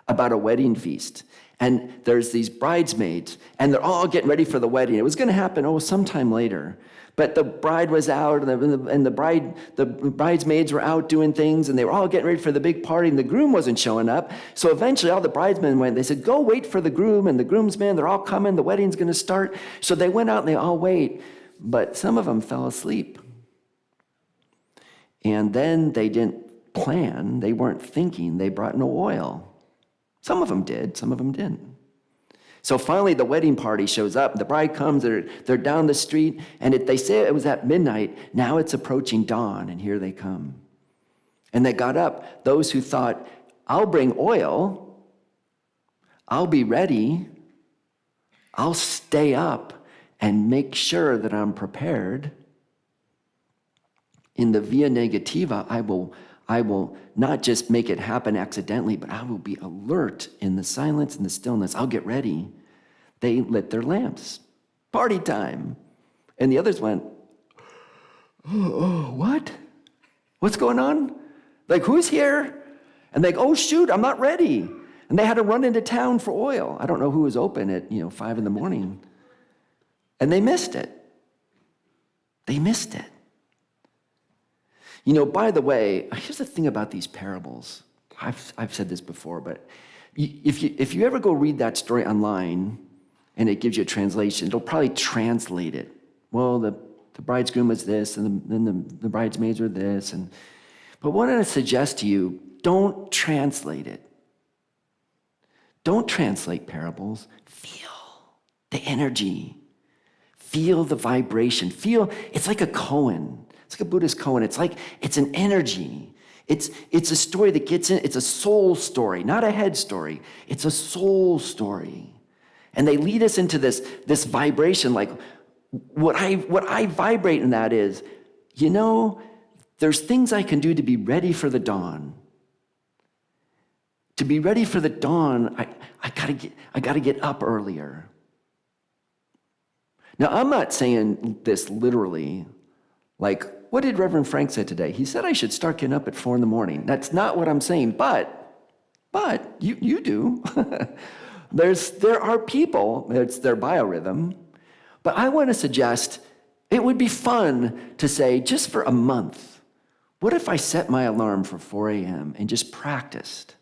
about a wedding feast. And there's these bridesmaids, and they're all getting ready for the wedding. It was going to happen, sometime later. But the bride was out, and the bridesmaids were out doing things, and they were all getting ready for the big party, and the groom wasn't showing up. So eventually all the bridesmen went. They said, go wait for the groom, and the groomsmen, they're all coming. The wedding's going to start. So they went out, and they all wait. But some of them fell asleep. And then they didn't plan. They weren't thinking. They brought no oil. Some of them did. Some of them didn't. So finally, the wedding party shows up. The bride comes, they're down the street, and they say it was at midnight. Now it's approaching dawn, and here they come. And they got up, those who thought, I'll bring oil, I'll be ready, I'll stay up and make sure that I'm prepared. In the via negativa, I will not just make it happen accidentally, but I will be alert in the silence and the stillness. I'll get ready. They lit their lamps. Party time. And the others went, oh, what? What's going on? Like, who's here? And they go, oh, shoot, I'm not ready. And they had to run into town for oil. I don't know who was open at 5 in the morning. And they missed it. They missed it. By the way, here's the thing about these parables. I've said this before, but if you ever go read that story online and it gives you a translation, it'll probably translate it. Well, the bridegroom was this, and then the bridesmaids were this. But what I want to suggest to you, don't translate it. Don't translate parables. Feel the energy. Feel the vibration. It's like a koan. It's like a Buddhist koan. It's an energy. It's a story that gets in. It's a soul story, not a head story. It's a soul story. And they lead us into this vibration. Like what I vibrate in that is, there's things I can do to be ready for the dawn. To be ready for the dawn, I gotta get up earlier. Now, I'm not saying this literally. Like, what did Reverend Frank say today? He said I should start getting up at 4 in the morning. That's not what I'm saying, but you do. There are people, it's their biorhythm, but I want to suggest it would be fun to say, just for a month, what if I set my alarm for 4 a.m. and just practiced?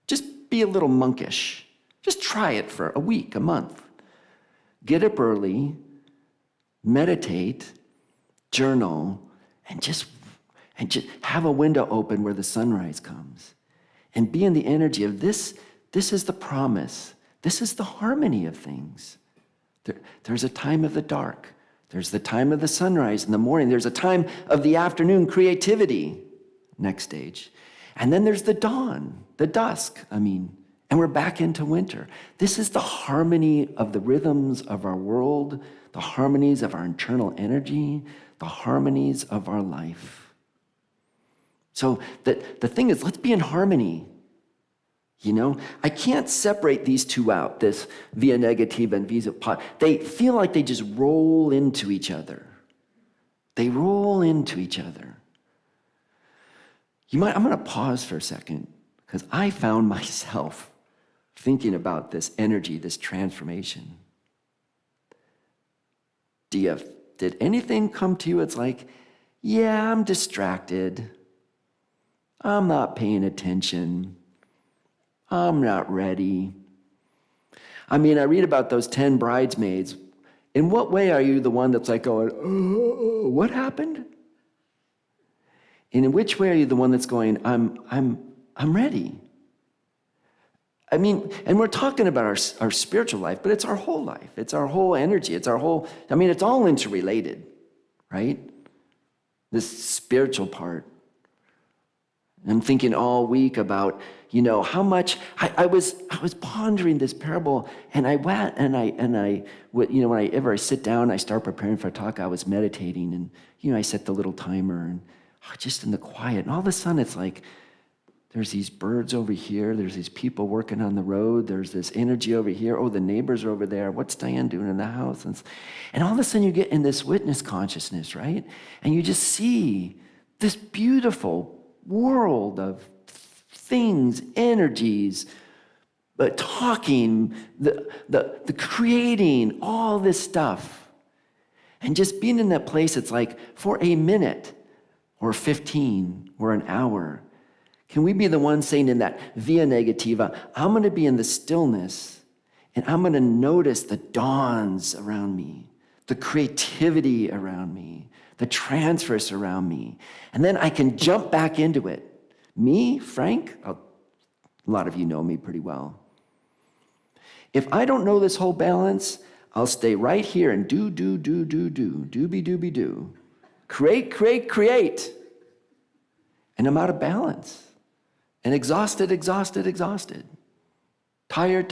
Just be a little monkish. Just try it for a week, a month. Get up early, meditate, journal, and just have a window open where the sunrise comes. And be in the energy of this. This is the promise. This is the harmony of things. There's a time of the dark. There's the time of the sunrise in the morning. There's a time of the afternoon, creativity, next stage. And then there's the dawn, the dusk, and we're back into winter. This is the harmony of the rhythms of our world, the harmonies of our internal energy, the harmonies of our life. So the thing is, let's be in harmony. I can't separate these two out, this via negativa and via positiva. They feel like they just roll into each other. They roll into each other. I'm going to pause for a second, because I found myself thinking about this energy, this transformation. Did anything come to you? It's like, yeah, I'm distracted. I'm not paying attention. I'm not ready. I read about those 10 bridesmaids. In what way are you the one that's like going, oh, what happened? And in which way are you the one that's going, I'm ready? And we're talking about our spiritual life, but it's our whole life. It's our whole energy. It's our whole, it's all interrelated, right? This spiritual part. I'm thinking all week about, how much, I was pondering this parable, and I went, whenever I sit down, I start preparing for a talk, I was meditating, and, I set the little timer, and just in the quiet, and all of a sudden it's like, there's these birds over here. There's these people working on the road. There's this energy over here. Oh, the neighbors are over there. What's Diane doing in the house? And all of a sudden you get in this witness consciousness, right? And you just see this beautiful world of things, energies, talking, the creating, all this stuff. And just being in that place, it's like for a minute or 15 or an hour, can we be the one saying in that via negativa, I'm going to be in the stillness, and I'm going to notice the dawns around me, the creativity around me, the transfers around me. And then I can jump back into it. Me, Frank, a lot of you know me pretty well. If I don't know this whole balance, I'll stay right here and doobie-doobie-doo. Create. And I'm out of balance. And exhausted. Tired.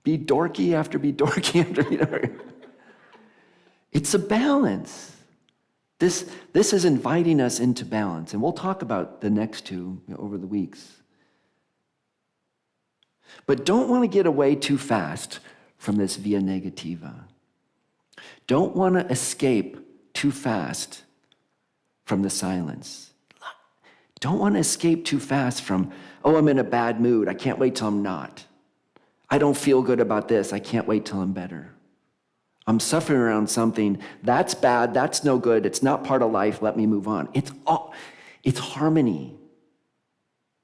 Be dorky after be dorky after be dorky. It's a balance. This is inviting us into balance. And we'll talk about the next two over the weeks. But don't want to get away too fast from this via negativa. Don't want to escape too fast from the silence. Don't want to escape too fast from, oh, I'm in a bad mood. I can't wait till I'm not. I don't feel good about this. I can't wait till I'm better. I'm suffering around something. That's bad. That's no good. It's not part of life. Let me move on. It's harmony.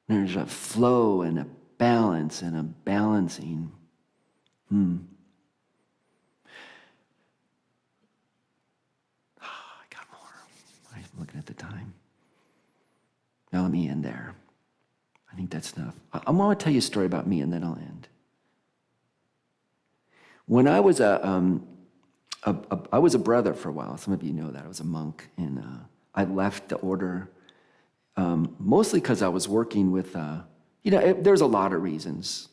There's a flow and a balance and a balancing. I got more. I'm looking at the time. Now let me end there. I think that's enough. I want to tell you a story about me and then I'll end. When I was I was a brother for a while. Some of you know that. I was a monk, and I left the order mostly because I was working with, there's a lot of reasons.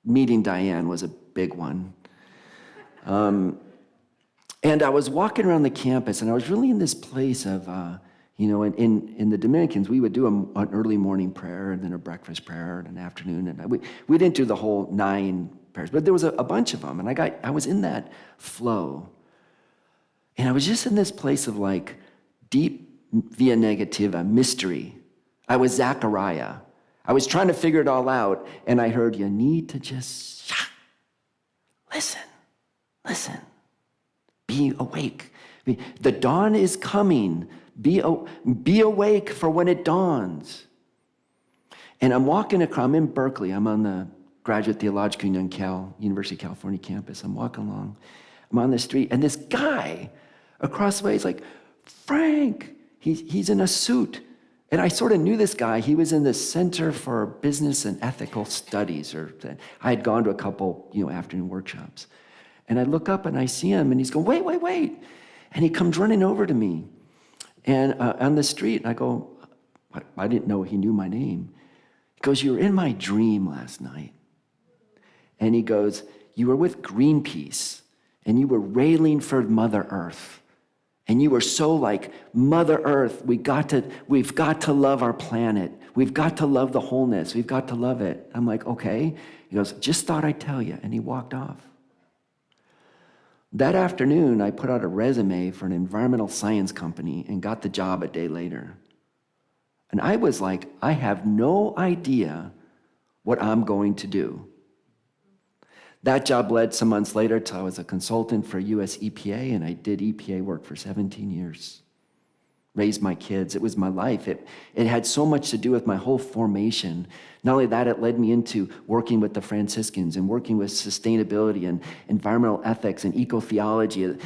Meeting Diane was a big one. And I was walking around the campus, and I was really in this place of, in the Dominicans, we would do an early morning prayer, and then a breakfast prayer, and an afternoon, and we didn't do the whole 9 prayers, but there was a bunch of them, and I was in that flow. And I was just in this place of like deep via negativa, mystery. I was Zechariah. I was trying to figure it all out, and I heard, you need to just listen. Be awake. The dawn is coming. Be awake for when it dawns. And I'm walking across, I'm in Berkeley. I'm on the Graduate Theological Union University of California campus. I'm walking along. I'm on the street, and this guy across the way is like, Frank. He's in a suit. And I sort of knew this guy. He was in the Center for Business and Ethical Studies, or I had gone to a couple, afternoon workshops. And I look up and I see him, and he's going, wait. And he comes running over to me, and on the street, and I go, I didn't know he knew my name. He goes, you were in my dream last night. And he goes, you were with Greenpeace, and you were railing for Mother Earth. And you were so like, Mother Earth, we've got to love our planet. We've got to love the wholeness. We've got to love it. I'm like, okay. He goes, just thought I'd tell you. And he walked off. That afternoon, I put out a resume for an environmental science company and got the job a day later. And I was like, I have no idea what I'm going to do. That job led some months later to I was a consultant for US EPA, and I did EPA work for 17 years. Raised my kids. It was my life. It had so much to do with my whole formation. Not only that, it led me into working with the Franciscans and working with sustainability and environmental ethics and eco-theology. It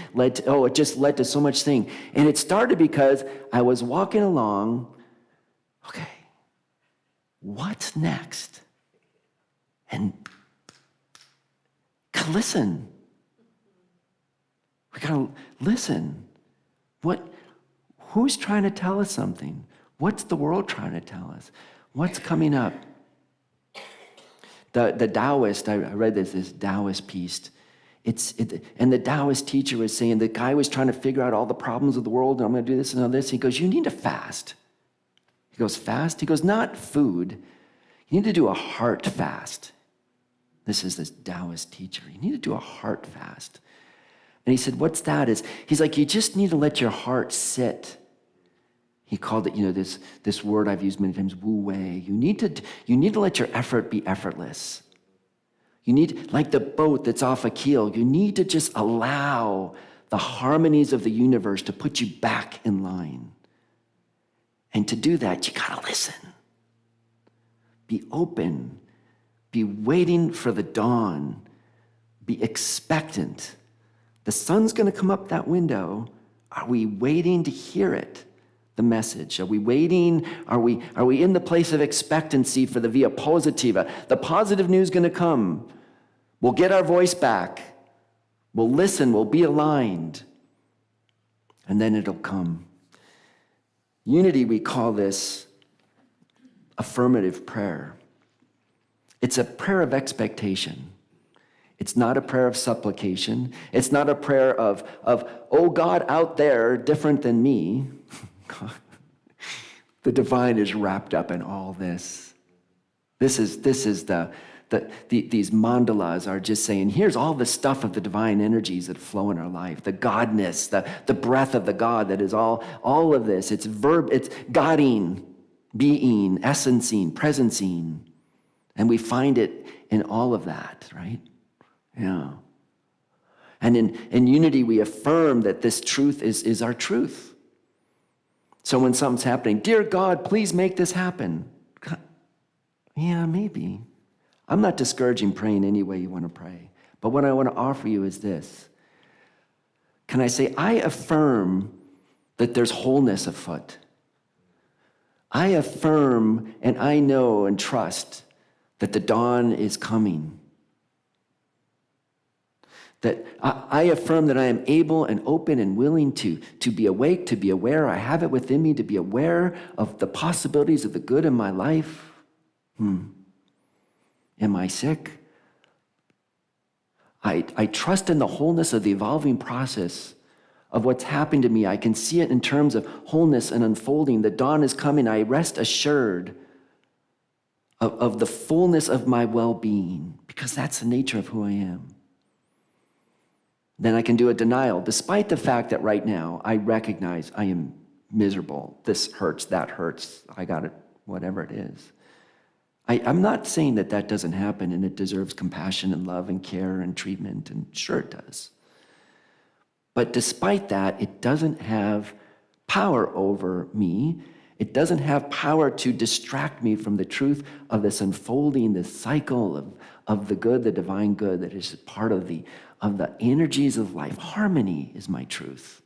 just led to so much thing. And it started because I was walking along, okay, what's next? And listen. We gotta listen. Who's trying to tell us something? What's the world trying to tell us? What's coming up? The Taoist, I read this Taoist piece. And the Taoist teacher was saying, the guy was trying to figure out all the problems of the world, and I'm gonna do this and all this. He goes, you need to fast. He goes, fast? He goes, not food. You need to do a heart fast. This is this Taoist teacher. You need to do a heart fast. And he said, what's that? He's like, you just need to let your heart sit. He called it, this word I've used many times, wu wei. You need to let your effort be effortless. You need, like the boat that's off a keel, you need to just allow the harmonies of the universe to put you back in line. And to do that, you gotta listen. Be open. Be waiting for the dawn. Be expectant. The sun's going to come up that window. Are we waiting to hear it? the message? Are we waiting? Are we in the place of expectancy for the via positiva? The positive news is going to come. We'll get our voice back. We'll listen. We'll be aligned. And then it'll come. Unity, we call this affirmative prayer. It's a prayer of expectation. It's not a prayer of supplication. It's not a prayer of oh God out there, different than me. The divine is wrapped up in all this. This is these mandalas are just saying, here's all the stuff of the divine energies that flow in our life, the godness, the breath of the God that is all of this. It's Godding, being, essencing, presencing. And we find it in all of that, right? Yeah. And in unity, we affirm that this truth is our truth. So when something's happening, dear God, please make this happen. Yeah, maybe. I'm not discouraging praying any way you want to pray. But what I want to offer you is this. Can I say, I affirm that there's wholeness afoot. I affirm and I know and trust that the dawn is coming. That I affirm that I am able and open and willing to be awake, to be aware. I have it within me to be aware of the possibilities of the good in my life. Am I sick? I trust in the wholeness of the evolving process of what's happened to me. I can see it in terms of wholeness and unfolding. The dawn is coming. I rest assured of the fullness of my well-being, because that's the nature of who I am. Then I can do a denial, despite the fact that right now I recognize I am miserable. This hurts, that hurts, I got it, whatever it is. I'm not saying that that doesn't happen and it deserves compassion and love and care and treatment, and sure it does. But despite that, it doesn't have power over me. It doesn't have power to distract me from the truth of this unfolding, this cycle of the good, the divine good that is part of the energies of life. Harmony is my truth.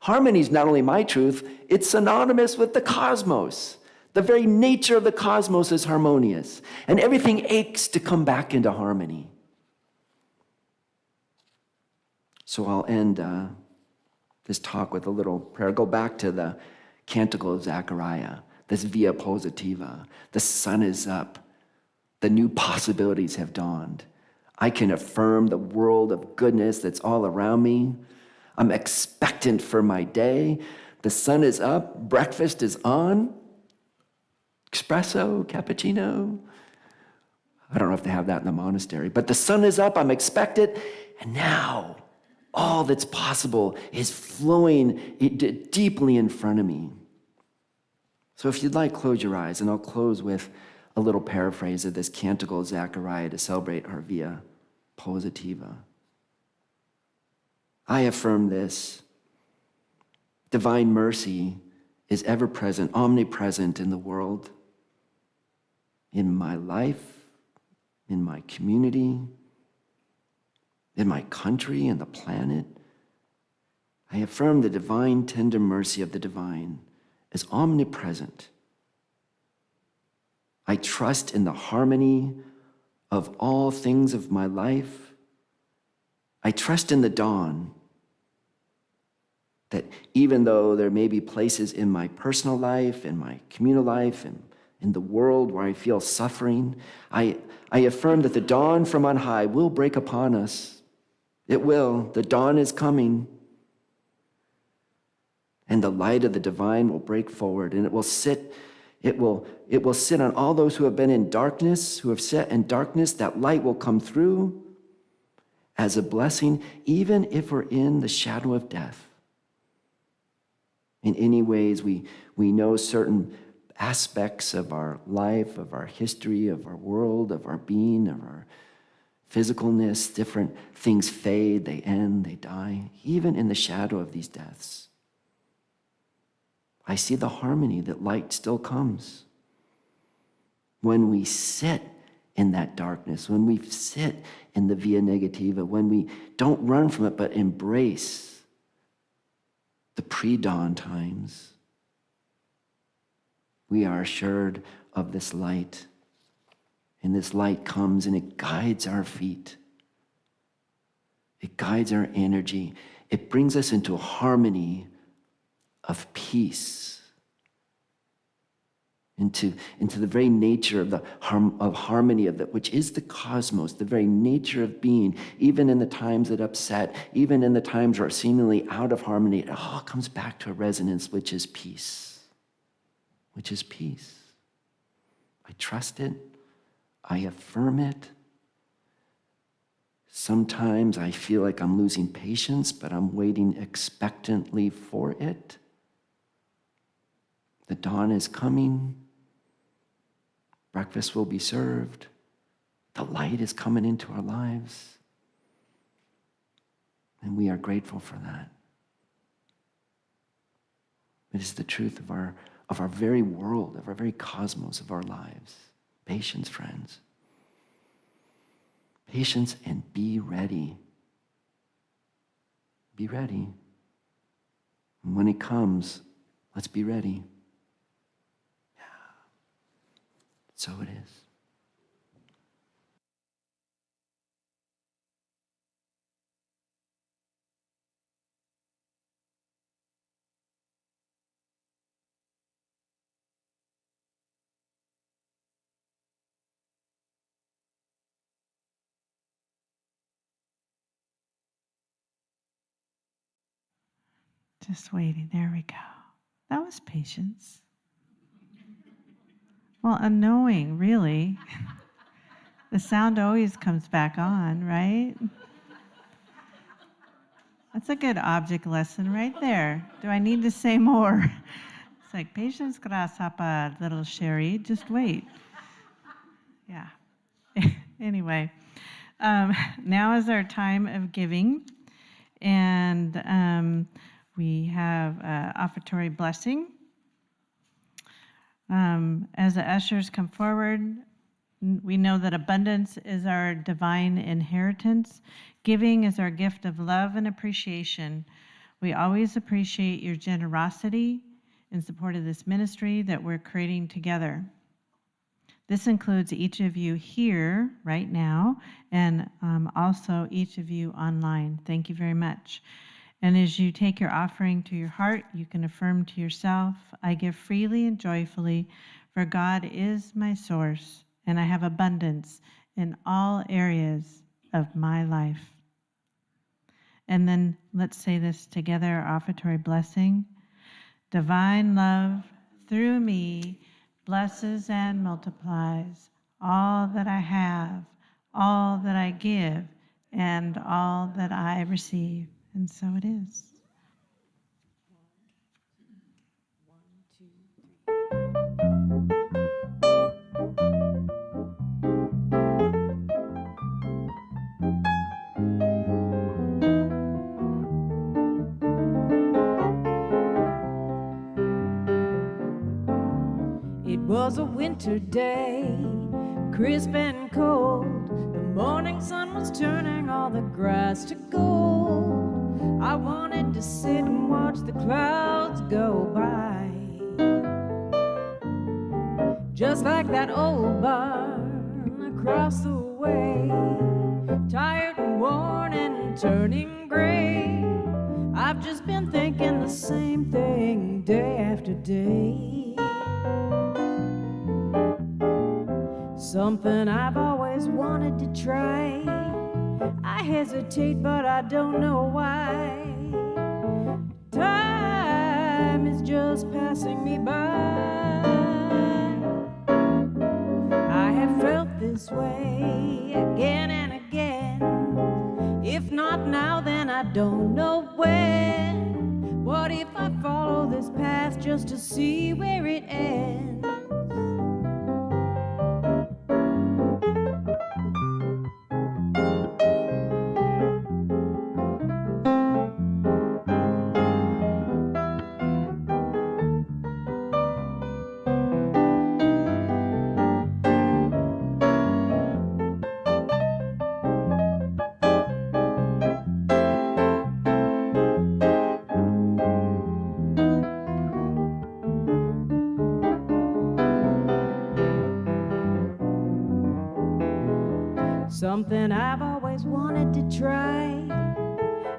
Harmony is not only my truth, it's synonymous with the cosmos. The very nature of the cosmos is harmonious, and everything aches to come back into harmony. So I'll end this talk with a little prayer. Go back to the Canticle of Zechariah, this via positiva. The sun is up. The new possibilities have dawned. I can affirm the world of goodness that's all around me. I'm expectant for my day. The sun is up. Breakfast is on. Espresso, cappuccino. I don't know if they have that in the monastery, but the sun is up. I'm expectant. And now all that's possible is flowing deeply in front of me. So if you'd like, close your eyes, and I'll close with a little paraphrase of this Canticle of Zechariah to celebrate our via positiva. I affirm this. Divine mercy is ever present, omnipresent in the world, in my life, in my community, in my country, and the planet. I affirm the divine, tender mercy of the divine is omnipresent. I trust in the harmony of all things of my life. I trust in the dawn, that even though there may be places in my personal life, in my communal life, and in the world where I feel suffering, I affirm that the dawn from on high will break upon us. It will. The dawn is coming. And the light of the divine will break forward, and it will sit on all those who have been in darkness, who have sat in darkness. That light will come through as a blessing, even if we're in the shadow of death. In any ways, we know certain aspects of our life, of our history, of our world, of our being, of our physicalness. Different things fade, they end, they die, even in the shadow of these deaths. I see the harmony that light still comes. When we sit in that darkness, when we sit in the via negativa, when we don't run from it but embrace the pre-dawn times, We are assured of this light. And this light comes and it guides our feet. It guides our energy. It brings us into a harmony of peace, into the very nature of harmony of that, which is the cosmos, the very nature of being. Even in the times that upset, even in the times where seemingly out of harmony, it all comes back to a resonance, which is peace. Which is peace. I trust it. I affirm it. Sometimes I feel like I'm losing patience, but I'm waiting expectantly for it. The dawn is coming. Breakfast will be served. The light is coming into our lives. And we are grateful for that. It is the truth of our very world, of our very cosmos, of our lives. Patience, friends. Patience and be ready. Be ready. And when it comes, let's be ready. Yeah. So it is. Just waiting. There we go. That was patience. Well, unknowing, really. The sound always comes back on, right? That's a good object lesson right there. Do I need to say more? It's like, patience, grasshopper, little Sherry, just wait. Yeah. Anyway, now is our time of giving. And we have offertory blessing. As the ushers come forward, we know that abundance is our divine inheritance. Giving is our gift of love and appreciation. We always appreciate your generosity in support of this ministry that we're creating together. This includes each of you here right now and also each of you online. Thank you very much. And as you take your offering to your heart, you can affirm to yourself, I give freely and joyfully, for God is my source, and I have abundance in all areas of my life. And then let's say this together, our offertory blessing. Divine love through me blesses and multiplies all that I have, all that I give, and all that I receive. And so it is. It was a winter day, crisp and cold. The morning sun was turning all the grass to gold. I wanted to sit and watch the clouds go by, just like that old barn across the way, tired and worn and turning gray. I've just been thinking the same thing day after day. Something I've always wanted to try. I hesitate, but I don't know why. Time is just passing me by. I have felt this way again and again. If not now, then I don't know when. What if I follow this path just to see where it ends? something I've always wanted to try.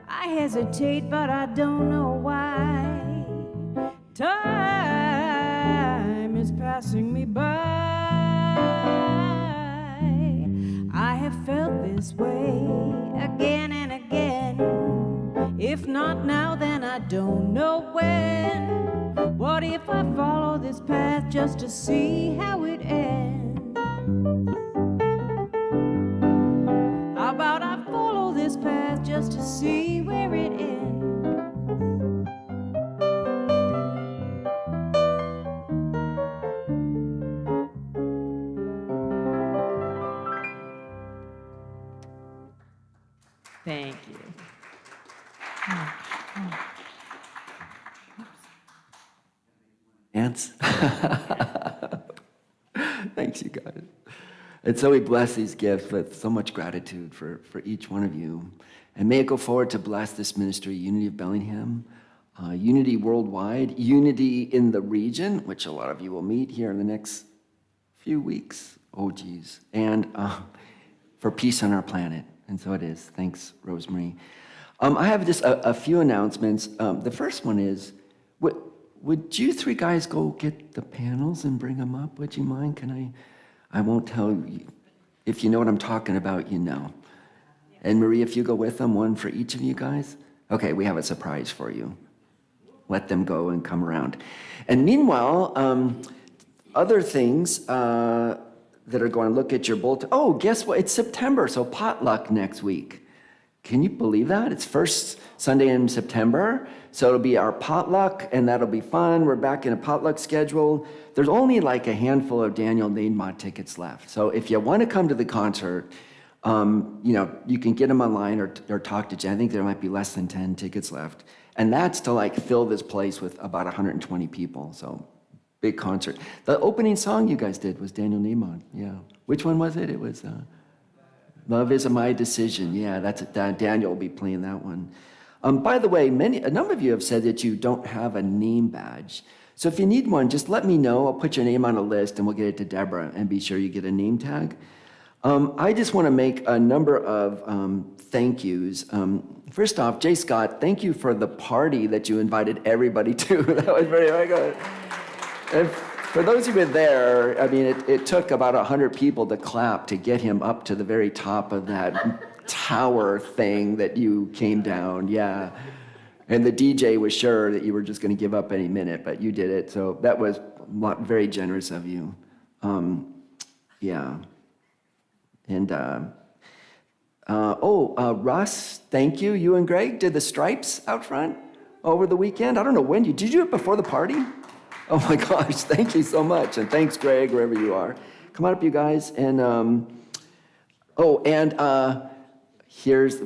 I hesitate, but I don't know why. Time is passing me by. I have felt this way again and again. If not now, then I don't know when. What if I follow this path just to see how it ends? How about I follow this path just to see where it ends? Thank you. Ants? Thanks, you guys. And so we bless these gifts with so much gratitude for each one of you. And may it go forward to bless this ministry, Unity of Bellingham, unity worldwide, unity in the region, which a lot of you will meet here in the next few weeks. Oh, geez. And for peace on our planet. And so it is. Thanks, Rosemary. I have just a few announcements. The first one is, would you three guys go get the panels and bring them up? Would you mind? I won't tell you. If you know what I'm talking about, you know. And Marie, if you go with them, one for each of you guys. Okay, we have a surprise for you. Let them go and come around. And meanwhile, other things that are going to look at your bulletin. Oh, guess what? It's September, so potluck next week. Can you believe that? It's first Sunday in September, so it'll be our potluck, and that'll be fun. We're back in a potluck schedule. There's only like a handful of Daniel Naidmont tickets left. So if you want to come to the concert, you can get them online or talk to Jen. I think there might be less than 10 tickets left. And that's to like fill this place with about 120 people. So big concert. The opening song you guys did was Daniel Naidmont. Yeah. Which one was it? It was Love Is My Decision. Yeah, that's it. Daniel will be playing that one. By the way, a number of you have said that you don't have a name badge. So if you need one, just let me know. I'll put your name on a list and we'll get it to Deborah and be sure you get a name tag. I just want to make a number of thank yous. First off, Jay Scott, thank you for the party that you invited everybody to. That was very good. And for those of you there, I mean, it took about 100 people to clap to get him up to the very top of that tower thing that you came down, yeah. And the DJ was sure that you were just going to give up any minute, but you did it. So that was very generous of you. Yeah. And, Russ, thank you. You and Greg did the stripes out front over the weekend. I don't know when did you do it before the party? Oh my gosh, thank you so much. And thanks, Greg, wherever you are. Come on up, you guys. And,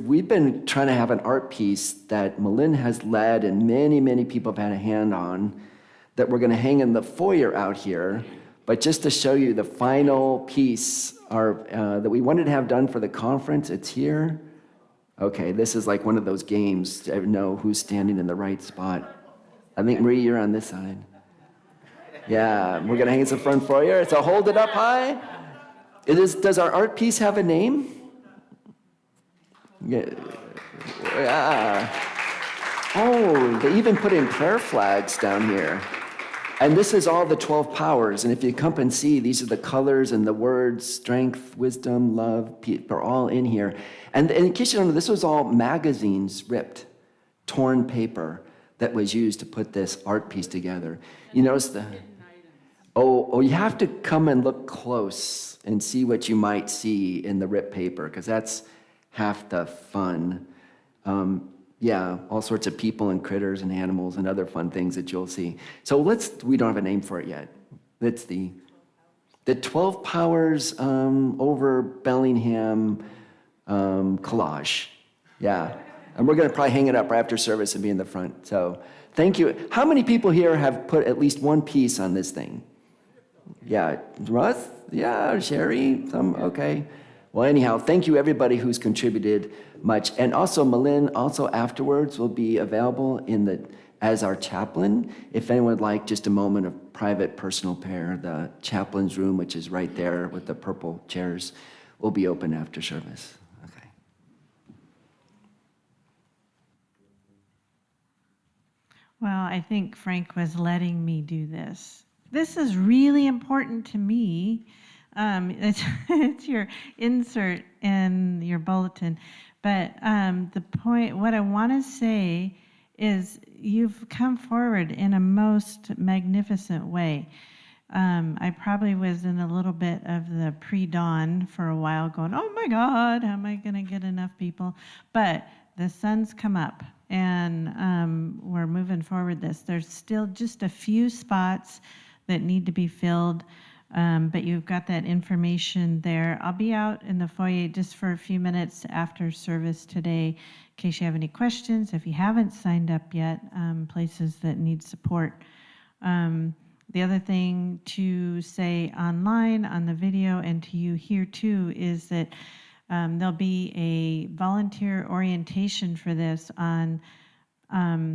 we've been trying to have an art piece that Malin has led and many people have had a hand on that we're going to hang in the foyer out here. But just to show you the final piece that we wanted to have done for the conference, it's here. Okay, this is like one of those games to know who's standing in the right spot. I think, Marie, you're on this side. Yeah, we're going to hang it in the front foyer. So hold it up high. Does our art piece have a name? Yeah. Oh, they even put in prayer flags down here. And this is all the 12 powers. And if you come and see, these are the colors and the words, strength, wisdom, love, are all in here. And in case you don't know, this was all magazines ripped, torn paper that was used to put this art piece together. You notice you have to come and look close and see what you might see in the ripped paper, because that's half the fun. All sorts of people and critters and animals and other fun things that you'll see. So we don't have a name for it yet. It's the 12 powers over Bellingham collage. Yeah. And we're going to probably hang it up right after service and be in the front. So thank you. How many people here have put at least one piece on this thing? Yeah. Russ? Yeah. Sherry? Some? Okay. Well, anyhow, thank you everybody who's contributed much. And also Malin also afterwards will be available as our chaplain. If anyone would like just a moment of private personal prayer, the chaplain's room, which is right there with the purple chairs, will be open after service. Okay. Well, I think Frank was letting me do this. This is really important to me. It's your insert in your bulletin. But the point, what I want to say is you've come forward in a most magnificent way. I probably was in a little bit of the pre-dawn for a while going, oh my God, how am I going to get enough people? But the sun's come up and we're moving forward this. There's still just a few spots that need to be filled, but you've got that information there. I'll be out in the foyer just for a few minutes after service today in case you have any questions. If you haven't signed up yet, places that need support. The other thing to say online on the video and to you here too is that there'll be a volunteer orientation for this on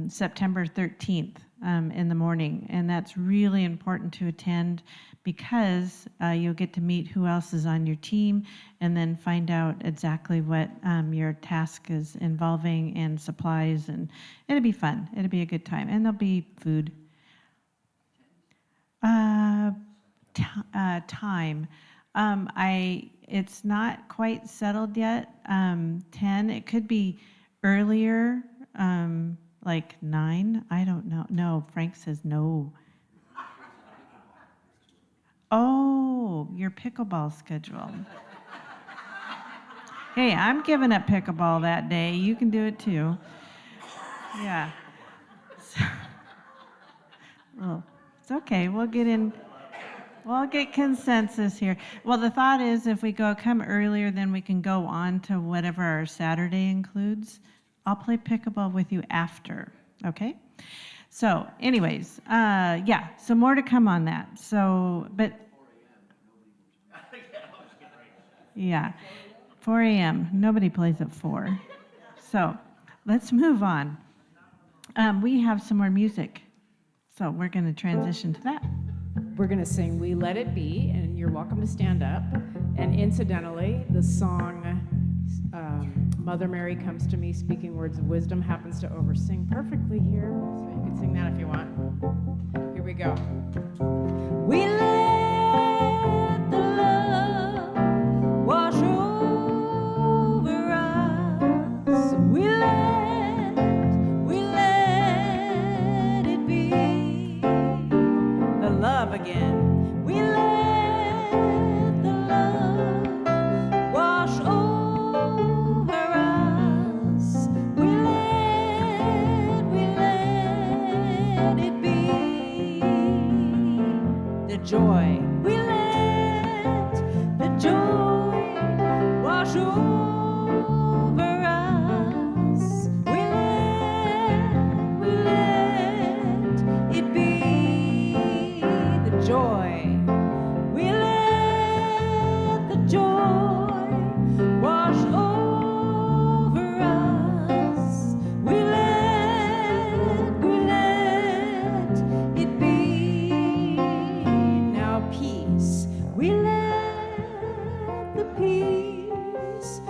September 13th in the morning. And that's really important to attend because you'll get to meet who else is on your team and then find out exactly what your task is involving and supplies. And it'll be fun. It'll be a good time. And there'll be food. Time. It's not quite settled yet. 10. It could be earlier, like 9. I don't know. No, Frank says no. Oh, your pickleball schedule. Hey, I'm giving up pickleball that day. You can do it too. Yeah. Well, it's okay. We'll get consensus here. Well, the thought is if we come earlier, then we can go on to whatever our Saturday includes. I'll play pickleball with you after, okay? So anyways, yeah, so more to come on that. So, but, yeah, 4 a.m. Nobody plays at 4. So let's move on. We have some more music. So we're going to transition to that. We're going to sing We Let It Be, and you're welcome to stand up. And incidentally, the song Mother Mary Comes to Me Speaking Words of Wisdom happens to oversing perfectly here. So you can sing that if you want. Here we go. We let the love wash over us. We let it be. The love again. We let the love wash over us. We let it be. The joy. We let the joy wash over us. We let it be. The joy. We let the joy wash over us. We let it be. Now peace. We let the peace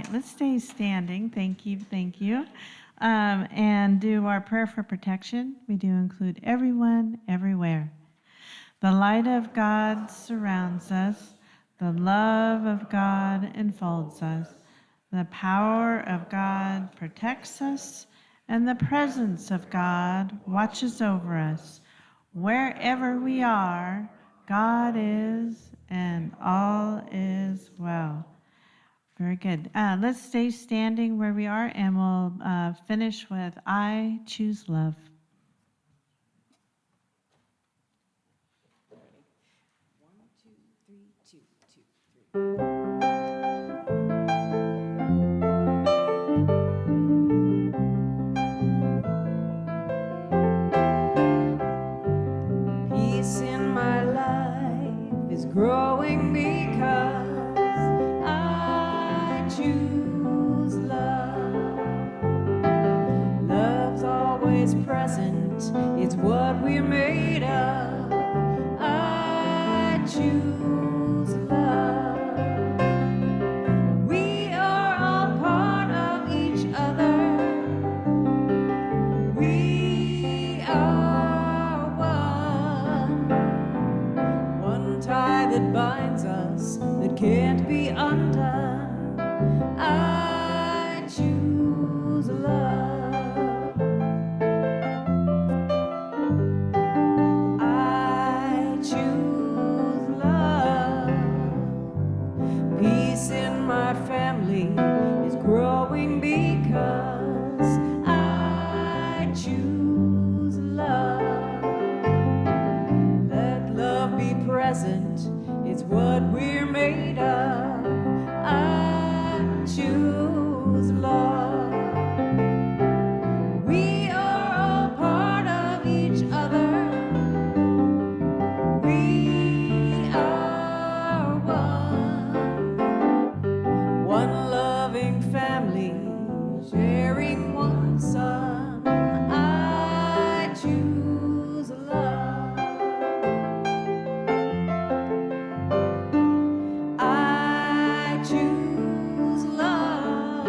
right, let's stay standing. Thank you, thank you. And do our prayer for protection. We do include everyone, everywhere. The light of God surrounds us. The love of God enfolds us. The power of God protects us. And the presence of God watches over us. Wherever we are, God is, and all is well. Very good. Let's stay standing where we are, and we'll finish with I Choose Love. Peace in my life is growing because I choose love. Love's always present, it's what we're made of. I choose love. We are all part of each other. We are one tie that binds us that can't be undone. I choose love. I choose love. Peace in my family is growing because I choose love. Let love be present, it's what we're made of. I choose love. We are all part of each other. We are one loving family, sharing one son. I choose love. I choose love.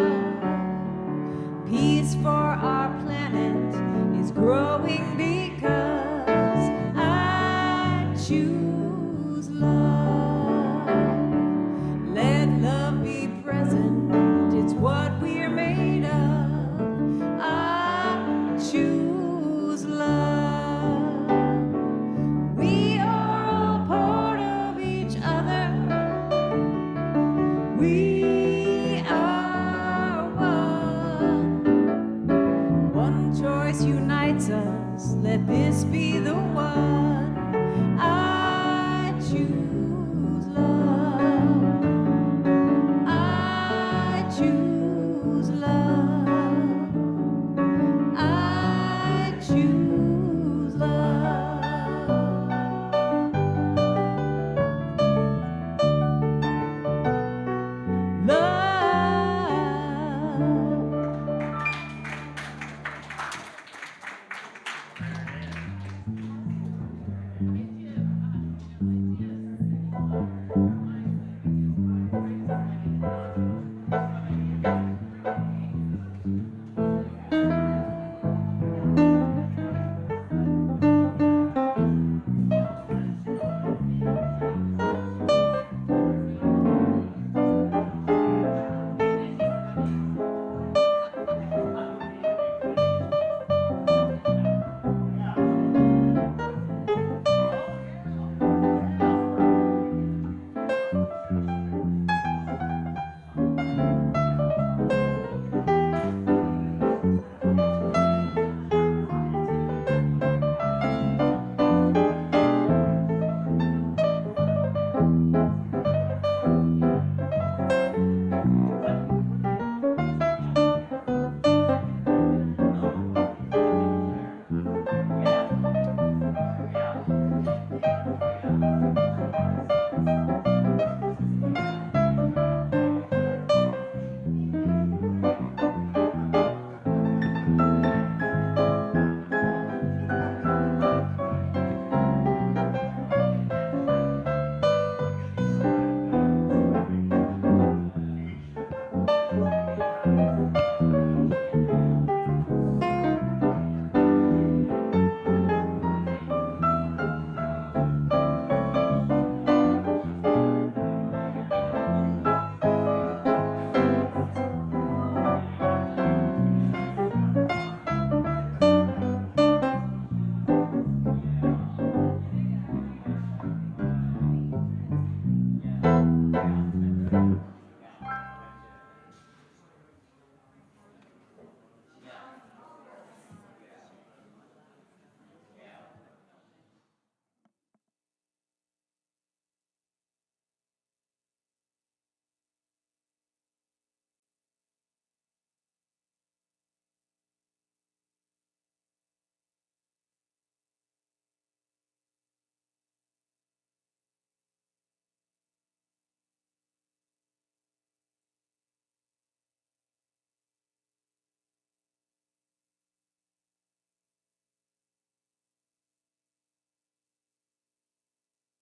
Peace for our planet is growing because I choose love. Let love be present, it's what we're made of. I choose love. We are all part of each other. We